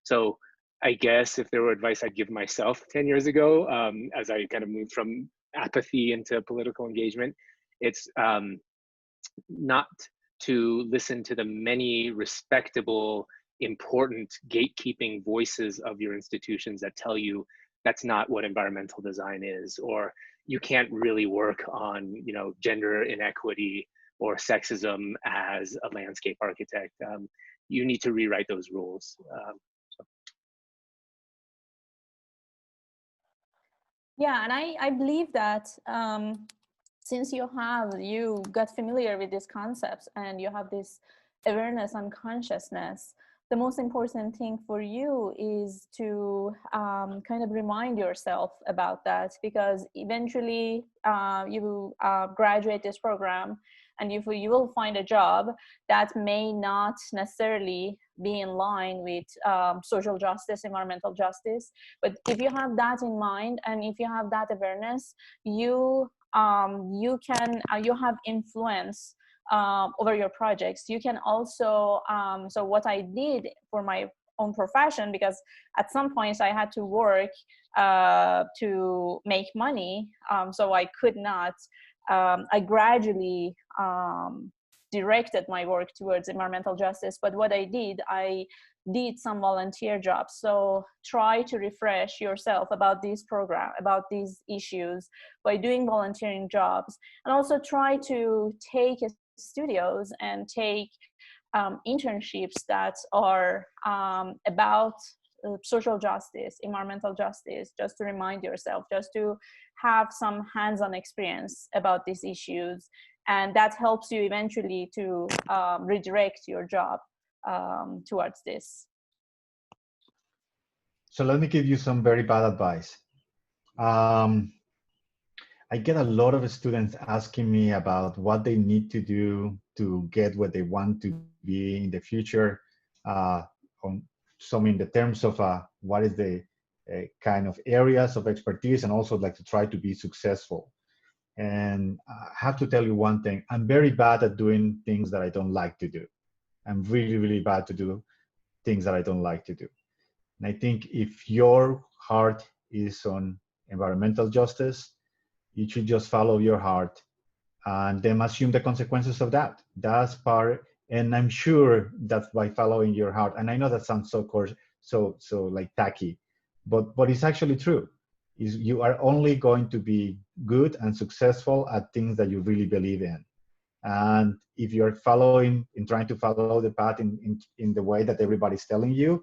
[SPEAKER 7] So I guess if there were advice I'd give myself 10 years ago, as I kind of moved from apathy into political engagement, it's not to listen to the many respectable, important gatekeeping voices of your institutions that tell you that's not what environmental design is, or you can't really work on, you know, gender inequity or sexism as a landscape architect. You need to rewrite those rules.
[SPEAKER 8] Yeah, and I believe that since you got familiar with these concepts and you have this awareness and consciousness, the most important thing for you is to kind of remind yourself about that, because eventually you graduate this program and you will find a job that may not necessarily be in line with social justice, environmental justice. But if you have that in mind and if you have that awareness, you have influence over your projects. You can also, so what I did for my own profession, because at some points I had to work to make money, so I could not, I gradually directed my work towards environmental justice. But what I did some volunteer jobs. So try to refresh yourself about this program, about these issues by doing volunteering jobs, and also try to take studios and take internships that are about social justice, environmental justice, just to remind yourself, just to have some hands-on experience about these issues. And that helps you eventually to redirect your job towards this.
[SPEAKER 4] So let me give you some very bad advice. I get a lot of students asking me about what they need to do to get what they want to be in the future, some in the terms of what is the kind of areas of expertise, and also like to try to be successful. And I have to tell you one thing, I'm very bad at doing things that I don't like to do. I'm really, really bad to do things that I don't like to do. And I think if your heart is on environmental justice, you should just follow your heart and then assume the consequences of that. That's part, and I'm sure that by following your heart, and I know that sounds so coarse, so like tacky, but it's actually true. Is you are only going to be good and successful at things that you really believe in. And if you're following and trying to follow the path in the way that everybody's telling you,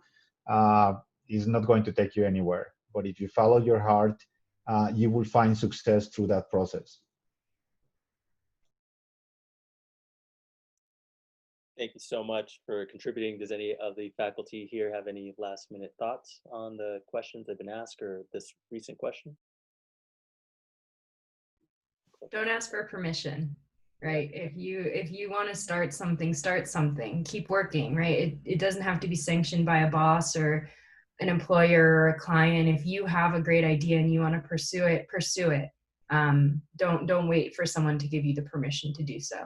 [SPEAKER 4] is not going to take you anywhere. But if you follow your heart, you will find success through that process.
[SPEAKER 1] Thank you so much for contributing. Does any of the faculty here have any last minute thoughts on the questions that have been asked or this recent question?
[SPEAKER 6] Don't ask for permission, right? If you want to start something, keep working, right? It doesn't have to be sanctioned by a boss or an employer or a client, if you have a great idea and you want to pursue it, pursue it. Don't wait for someone to give you the permission to do so.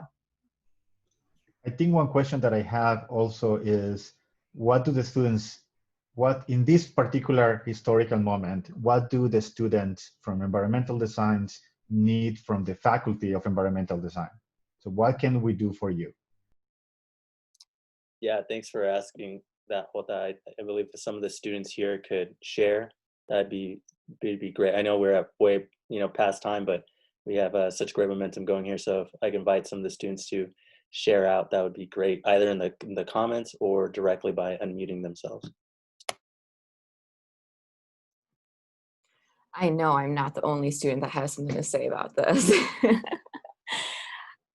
[SPEAKER 4] I think one question that I have also is, what do the students, what in this particular historical moment, what do the students from environmental designs need from the faculty of environmental design? So what can we do for you?
[SPEAKER 1] Yeah, thanks for asking that, Jota. I believe if some of the students here could share, it'd be great. I know we're at way past time, but we have such great momentum going here. So if I can invite some of the students to share out, that would be great, either in the comments or directly by unmuting themselves.
[SPEAKER 2] I know I'm not the only student that has something to say about this.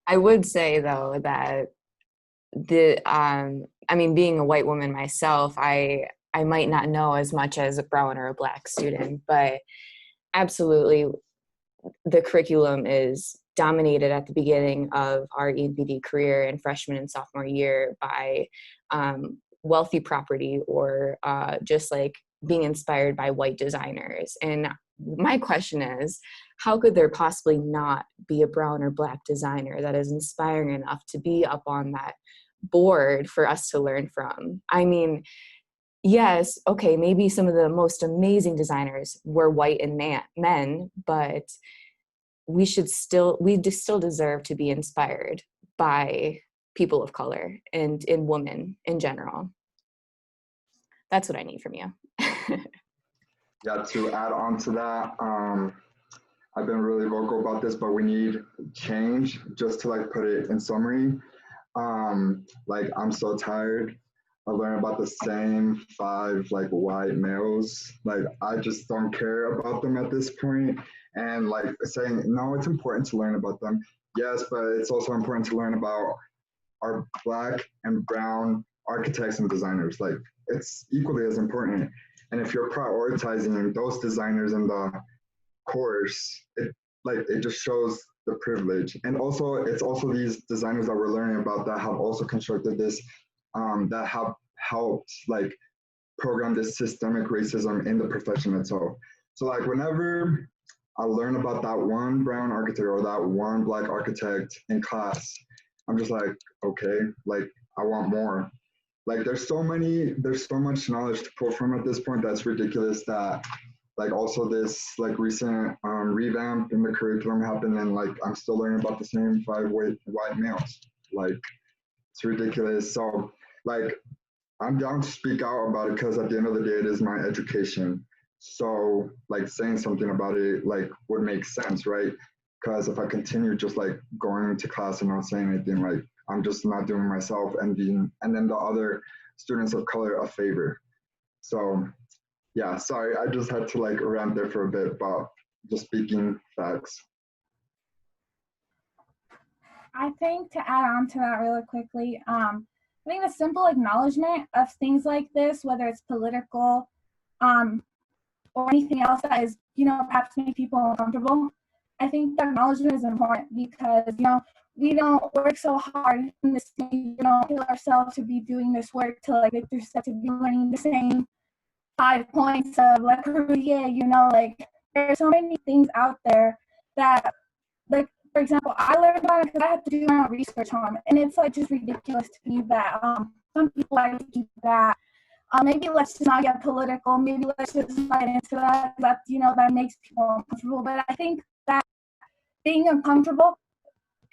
[SPEAKER 2] I would say though that I mean, being a white woman myself, I might not know as much as a brown or a black student, but absolutely the curriculum is dominated at the beginning of our ENVD career in freshman and sophomore year by wealthy property or just like being inspired by white designers. And my question is, how could there possibly not be a brown or black designer that is inspiring enough to be up on that board for us to learn from? I mean, yes, okay, maybe some of the most amazing designers were white and men, but we still deserve to be inspired by people of color and in women in general. That's what I need from you.
[SPEAKER 3] Yeah, to add on to that, I've been really vocal about this, but we need change. Just to like put it in summary, like I'm so tired of learning about the same 5 like white males. Like I just don't care about them at this point. And like saying, no, it's important to learn about them. Yes, but it's also important to learn about our black and brown architects and designers. Like it's equally as important. And if you're prioritizing those designers in the course, it just shows the privilege. And also, it's also these designers that we're learning about that have also constructed this, that have helped like program this systemic racism in the profession itself. So like whenever I learn about that one brown architect or that one black architect in class, I'm just like, okay, like I want more. Like there's so much knowledge to pull from at this point that's ridiculous that like also this like recent revamp in the curriculum happened and like I'm still learning about the same 5 white males. Like it's ridiculous. So like I'm down to speak out about it because at the end of the day it is my education. So like saying something about it like would make sense, right? Because if I continue just like going to class and not saying anything, like I'm just not doing myself and then the other students of color a favor. So yeah, sorry, I just had to like rant there for a bit, but just speaking facts.
[SPEAKER 9] I think to add on to that really quickly, I think the simple acknowledgement of things like this, whether it's political or anything else that is, perhaps make people uncomfortable, I think the acknowledgement is important because, we don't work so hard in this thing, kill ourselves to be doing this work, to like Victor said, to be learning the same 5 points of Le Corbusier, like there's so many things out there that, like, for example, I learned about it because I had to do my own research on it, and it's like just ridiculous to me that some people like to keep that. Maybe let's just not get political. Maybe let's just not get into that. That that makes people uncomfortable. But I think that being uncomfortable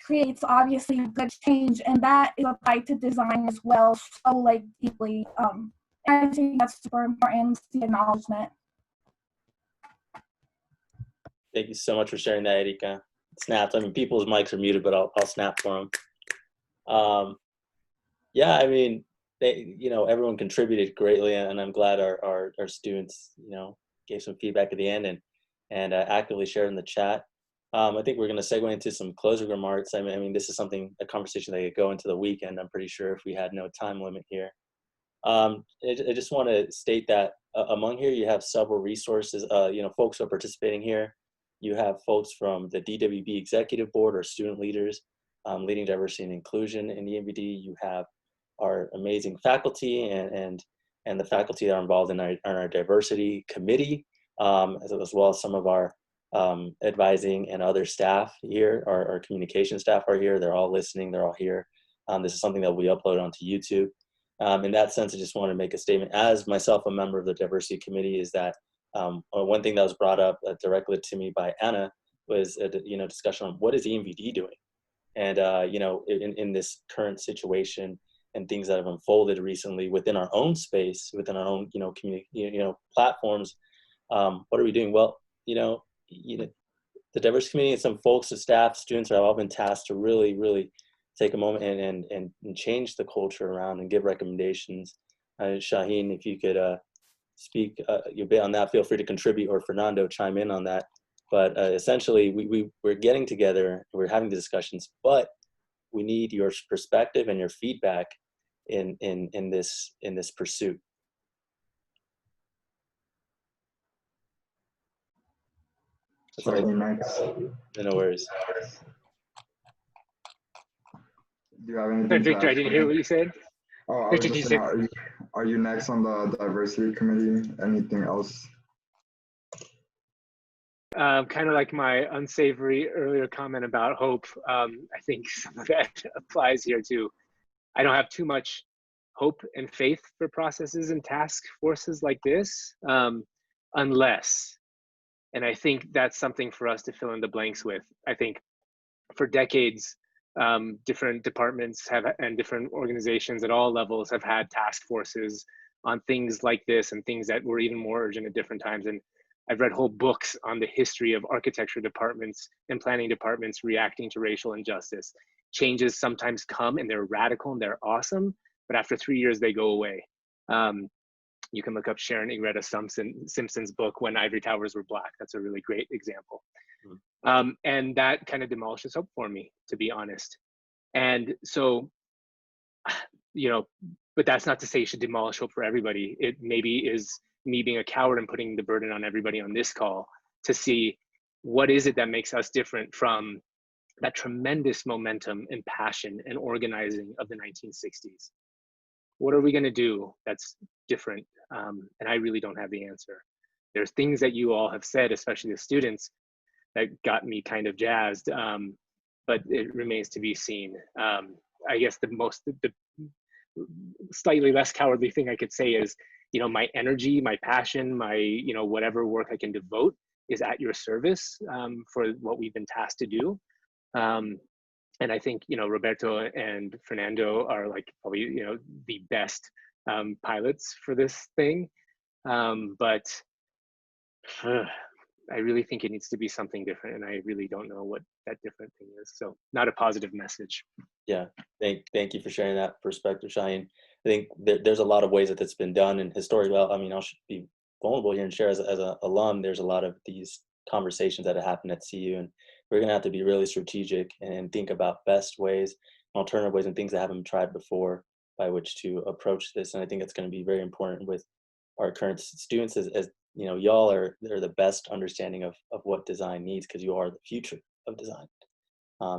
[SPEAKER 9] creates obviously good change, and that is applied to design as well, so like deeply. And I think that's super important, the acknowledgement.
[SPEAKER 1] Thank you so much for sharing that, Erika. Snaps. I mean, people's mics are muted, but I'll snap for them. Yeah, I mean, everyone contributed greatly, and I'm glad our students, gave some feedback at the end and actively shared in the chat. I think we're going to segue into some closing remarks. I mean, this is a conversation that could go into the weekend, I'm pretty sure, if we had no time limit here. I just want to state that among here, you have several resources, folks who are participating here. You have folks from the DWB Executive Board or student leaders leading diversity and inclusion in ENVD. You have our amazing faculty and and the faculty that are involved in our diversity committee, as well as some of our advising and other staff here, our communication staff are here. They're all listening, they're all here. This is something that we upload onto YouTube. In that sense, I just want to make a statement as myself, a member of the diversity committee, is that one thing that was brought up directly to me by Anna was a discussion on what is ENVD doing, and in this current situation and things that have unfolded recently within our own space, within our own platforms. What are we doing? Well, the diversity committee and some folks, the staff, students have all been tasked to really take a moment and change the culture around and give recommendations. Shawhin, if you could speak a bit on that, feel free to contribute, or Fernando, chime in on that. But essentially, we're getting together, we're having the discussions, but we need your perspective and your feedback in this pursuit.
[SPEAKER 3] Sorry, next.
[SPEAKER 1] No worries.
[SPEAKER 3] Do you have anything?
[SPEAKER 7] Victor, I didn't hear what you said.
[SPEAKER 3] Oh, I was just saying, are you next on the diversity committee? Anything else?
[SPEAKER 7] Kind of like my unsavory earlier comment about hope. I think some of that applies here too. I don't have too much hope and faith for processes and task forces like this, unless, and I think that's something for us to fill in the blanks with. I think for decades, different departments and different organizations at all levels have had task forces on things like this and things that were even more urgent at different times. And I've read whole books on the history of architecture departments and planning departments reacting to racial injustice. Changes sometimes come and they're radical and they're awesome, but after 3 years, they go away. You can look up Sharon Ingretta Simpson's book, When Ivory Towers Were Black. That's a really great example. And that kind of demolishes hope for me, to be honest. And so, but that's not to say you should demolish hope for everybody. It maybe is me being a coward and putting the burden on everybody on this call to see what is it that makes us different from that tremendous momentum and passion and organizing of the 1960s. What are we going to do that's different? And I really don't have the answer. There's things that you all have said, especially the students, that got me kind of jazzed, but it remains to be seen. I guess the slightly less cowardly thing I could say is, my energy, my passion, my, whatever work I can devote is at your service for what we've been tasked to do. And I think, Roberto and Fernando are like probably, the best pilots for this thing. But I really think it needs to be something different, and I really don't know what that different thing is. So not a positive message.
[SPEAKER 1] Yeah, thank you for sharing that perspective, Shawhin. I think there's a lot of ways that that's been done, and historically, I'll be vulnerable here and share as an alum, there's a lot of these conversations that have happened at CU, and we're going to have to be really strategic and think about best ways, alternative ways, and things that haven't been tried before by which to approach this. And I think it's going to be very important with our current students as y'all are the best understanding of what design needs, because you are the future of design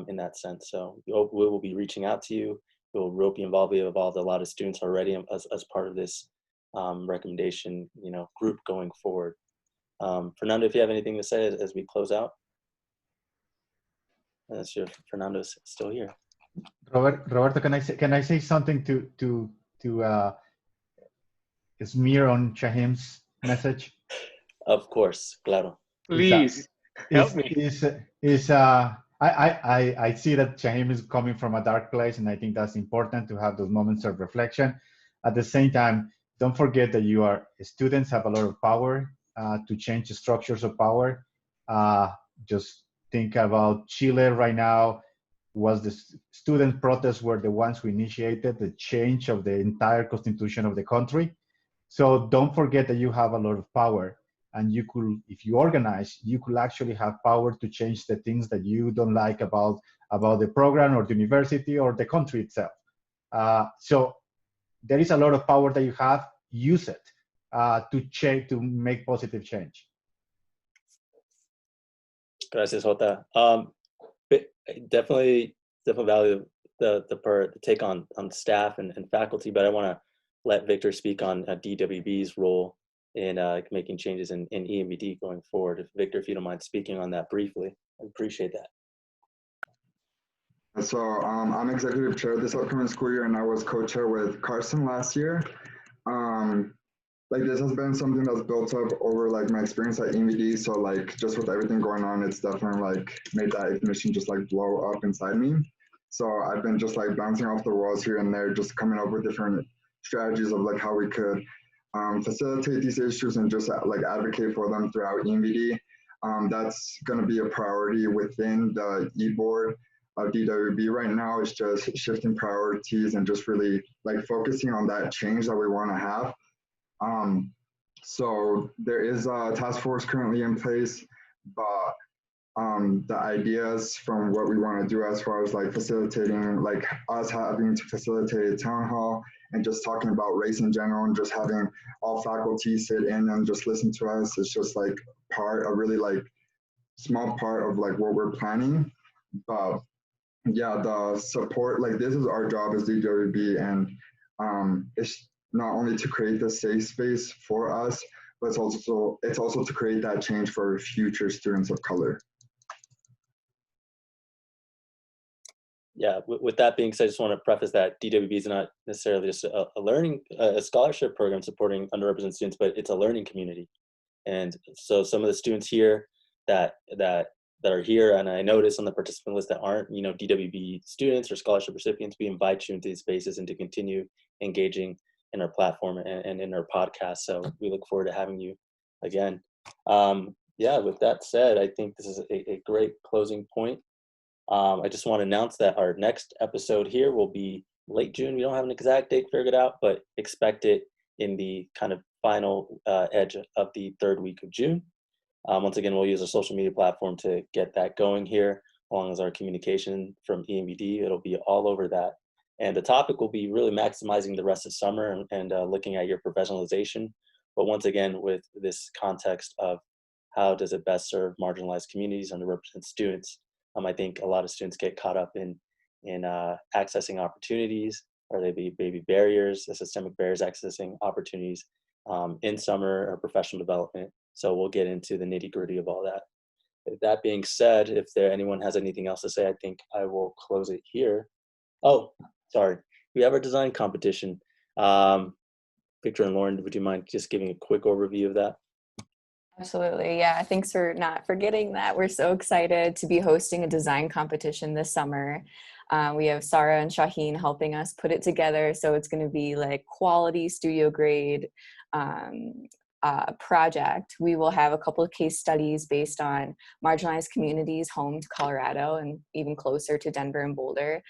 [SPEAKER 1] in that sense. So we will be reaching out to you. We'll be involved. We have involved a lot of students already as part of this recommendation group going forward. Fernando, if you have anything to say as we close out. That's your Fernando's still here.
[SPEAKER 4] Roberto, can I say something to smear on Shahim's message?
[SPEAKER 1] Of course, claro.
[SPEAKER 7] Please help me.
[SPEAKER 4] I see that Shahim is coming from a dark place, and I think that's important to have those moments of reflection. At the same time, don't forget that students have a lot of power to change the structures of power. Just think about Chile right now. Was the student protests were the ones who initiated the change of the entire constitution of the country. So don't forget that you have a lot of power, and you could, if you organize, you could actually have power to change the things that you don't like about the program or the university or the country itself. So there is a lot of power that you have. Use it to make positive change.
[SPEAKER 1] Gracias, Jota. Definitely value the take on staff and faculty, but I want to let Victor speak on DWB's role in making changes in ENVD going forward. Victor, if you don't mind speaking on that briefly, I appreciate that.
[SPEAKER 3] So I'm executive chair this upcoming school year, and I was co-chair with Carson last year. Like this has been something that's built up over like my experience at ENVD. So like just with everything going on, it's definitely like made that ignition just like blow up inside me. So I've been just like bouncing off the walls here and there, just coming up with different strategies of like how we could facilitate these issues and just like advocate for them throughout ENVD. That's going to be a priority within the e-board of DWB right now. Is just shifting priorities and just really like focusing on that change that we want to have. So there is a task force currently in place, but the ideas from what we want to do as far as like facilitating, like us having to facilitate a town hall and just talking about race in general and just having all faculty sit in and just listen to us, it's just like a really like small part of like what we're planning. But yeah, the support, like this is our job as DWB, and it's not only to create the safe space for us, but it's also to create that change for future students of color.
[SPEAKER 1] Yeah, with that being said, I just want to preface that DWB is not necessarily just a scholarship program supporting underrepresented students, but it's a learning community. And so some of the students here that are here, and I notice on the participant list that aren't, DWB students or scholarship recipients, we invite you into these spaces and to continue engaging in our platform and in our podcast. So we look forward to having you again. Yeah, with that said, I think this is a great closing point. I just want to announce that our next episode here will be late June. We don't have an exact date figured out, but expect it in the kind of final edge of the third week of June. Once again, we'll use a social media platform to get that going here, along as our communication from ENVD. It'll be all over that. And the topic will be really maximizing the rest of summer and looking at your professionalization. But once again, with this context of how does it best serve marginalized communities, underrepresented students. I think a lot of students get caught up in accessing opportunities, or they be maybe barriers, the systemic barriers accessing opportunities in summer or professional development. So we'll get into the nitty gritty of all that. With that being said, if anyone has anything else to say, I think I will close it here. Oh, sorry. We have our design competition. Victor and Lauren, would you mind just giving a quick overview of that?
[SPEAKER 2] Absolutely. Yeah. Thanks for not forgetting that. We're so excited to be hosting a design competition this summer. We have Sara and Shawhin helping us put it together. So it's going to be like quality studio grade project. We will have a couple of case studies based on marginalized communities home to Colorado and even closer to Denver and Boulder.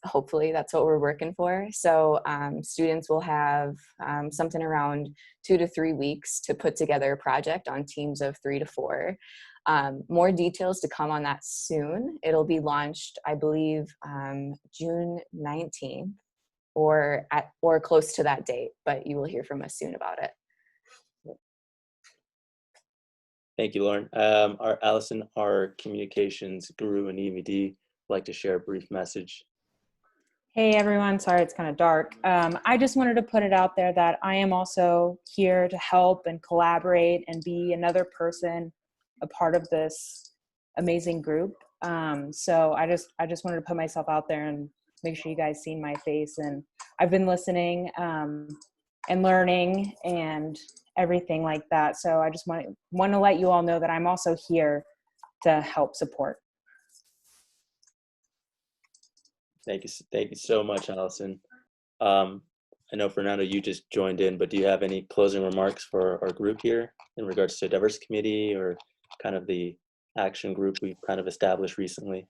[SPEAKER 2] Hopefully that's what we're working for. So students will have something around 2 to 3 weeks to put together a project on teams of 3 to 4. More details to come on that soon. It'll be launched, I believe, June 19th or close to that date, but you will hear from us soon about it.
[SPEAKER 1] Thank you, Lauren. Allison, our communications guru in ENVD, would like to share a brief message.
[SPEAKER 11] Hey everyone, sorry it's kind of dark. I just wanted to put it out there that I am also here to help and collaborate and be another person, a part of this amazing group. So I just wanted to put myself out there and make sure you guys see my face. And I've been listening and learning and everything like that. So I just want to let you all know that I'm also here to help support.
[SPEAKER 1] Thank you so much, Allison. I know, Fernando, you just joined in, but do you have any closing remarks for our group here in regards to diversity committee or kind of the action group we've kind of established recently?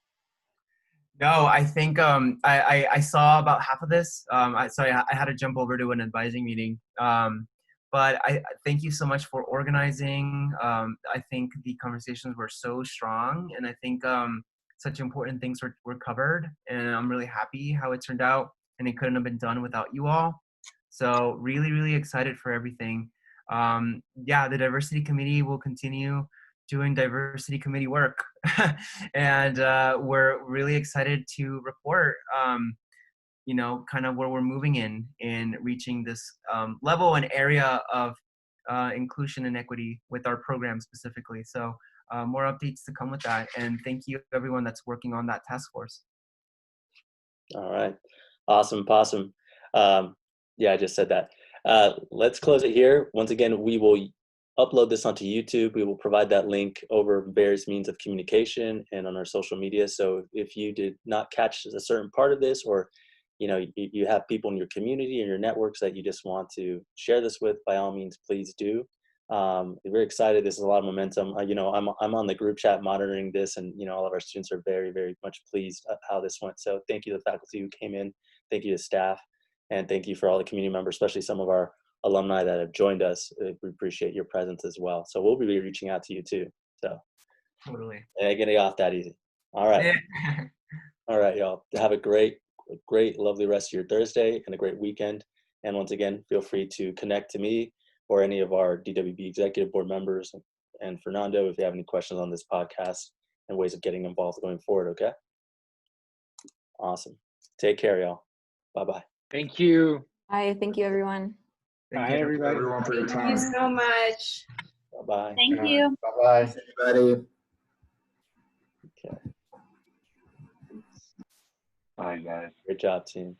[SPEAKER 12] No, I think I saw about half of this. Sorry, I had to jump over to an advising meeting. But I thank you so much for organizing. I think the conversations were so strong, and I think such important things were covered, and I'm really happy how it turned out, and it couldn't have been done without you all. So really, really excited for everything. Yeah, the diversity committee will continue doing diversity committee work, and we're really excited to report kind of where we're moving in reaching this level and area of inclusion and equity with our program specifically. So more updates to come with that. And thank you everyone that's working on that task force.
[SPEAKER 1] All right. Awesome. Awesome. Yeah, I just said that. Let's close it here. Once again, we will upload this onto YouTube. We will provide that link over various means of communication and on our social media. So if you did not catch a certain part of this, or you have people in your community and your networks that you just want to share this with, by all means, please do. We're very excited. This is a lot of momentum. I'm on the group chat monitoring this, and all of our students are very, very much pleased at how this went. So thank you to the faculty who came in. Thank you to staff, and thank you for all the community members, especially some of our alumni that have joined us. We appreciate your presence as well. So we'll be reaching out to you too. So
[SPEAKER 12] totally.
[SPEAKER 1] Getting off that easy. All right. All right, y'all. Have a great, lovely rest of your Thursday and a great weekend. And once again, feel free to connect to me or any of our DWB executive board members and Fernando if you have any questions on this podcast and ways of getting involved going forward. Okay. Awesome. Take care, y'all. Bye-bye.
[SPEAKER 7] Thank you.
[SPEAKER 2] Bye. Thank you, everyone.
[SPEAKER 7] Bye, everybody.
[SPEAKER 3] Everyone for your time.
[SPEAKER 6] Thank you so much.
[SPEAKER 1] Bye-bye.
[SPEAKER 10] Thank you.
[SPEAKER 4] Bye-bye.
[SPEAKER 3] Everybody.
[SPEAKER 1] Okay.
[SPEAKER 13] Bye, guys.
[SPEAKER 1] Great job, team.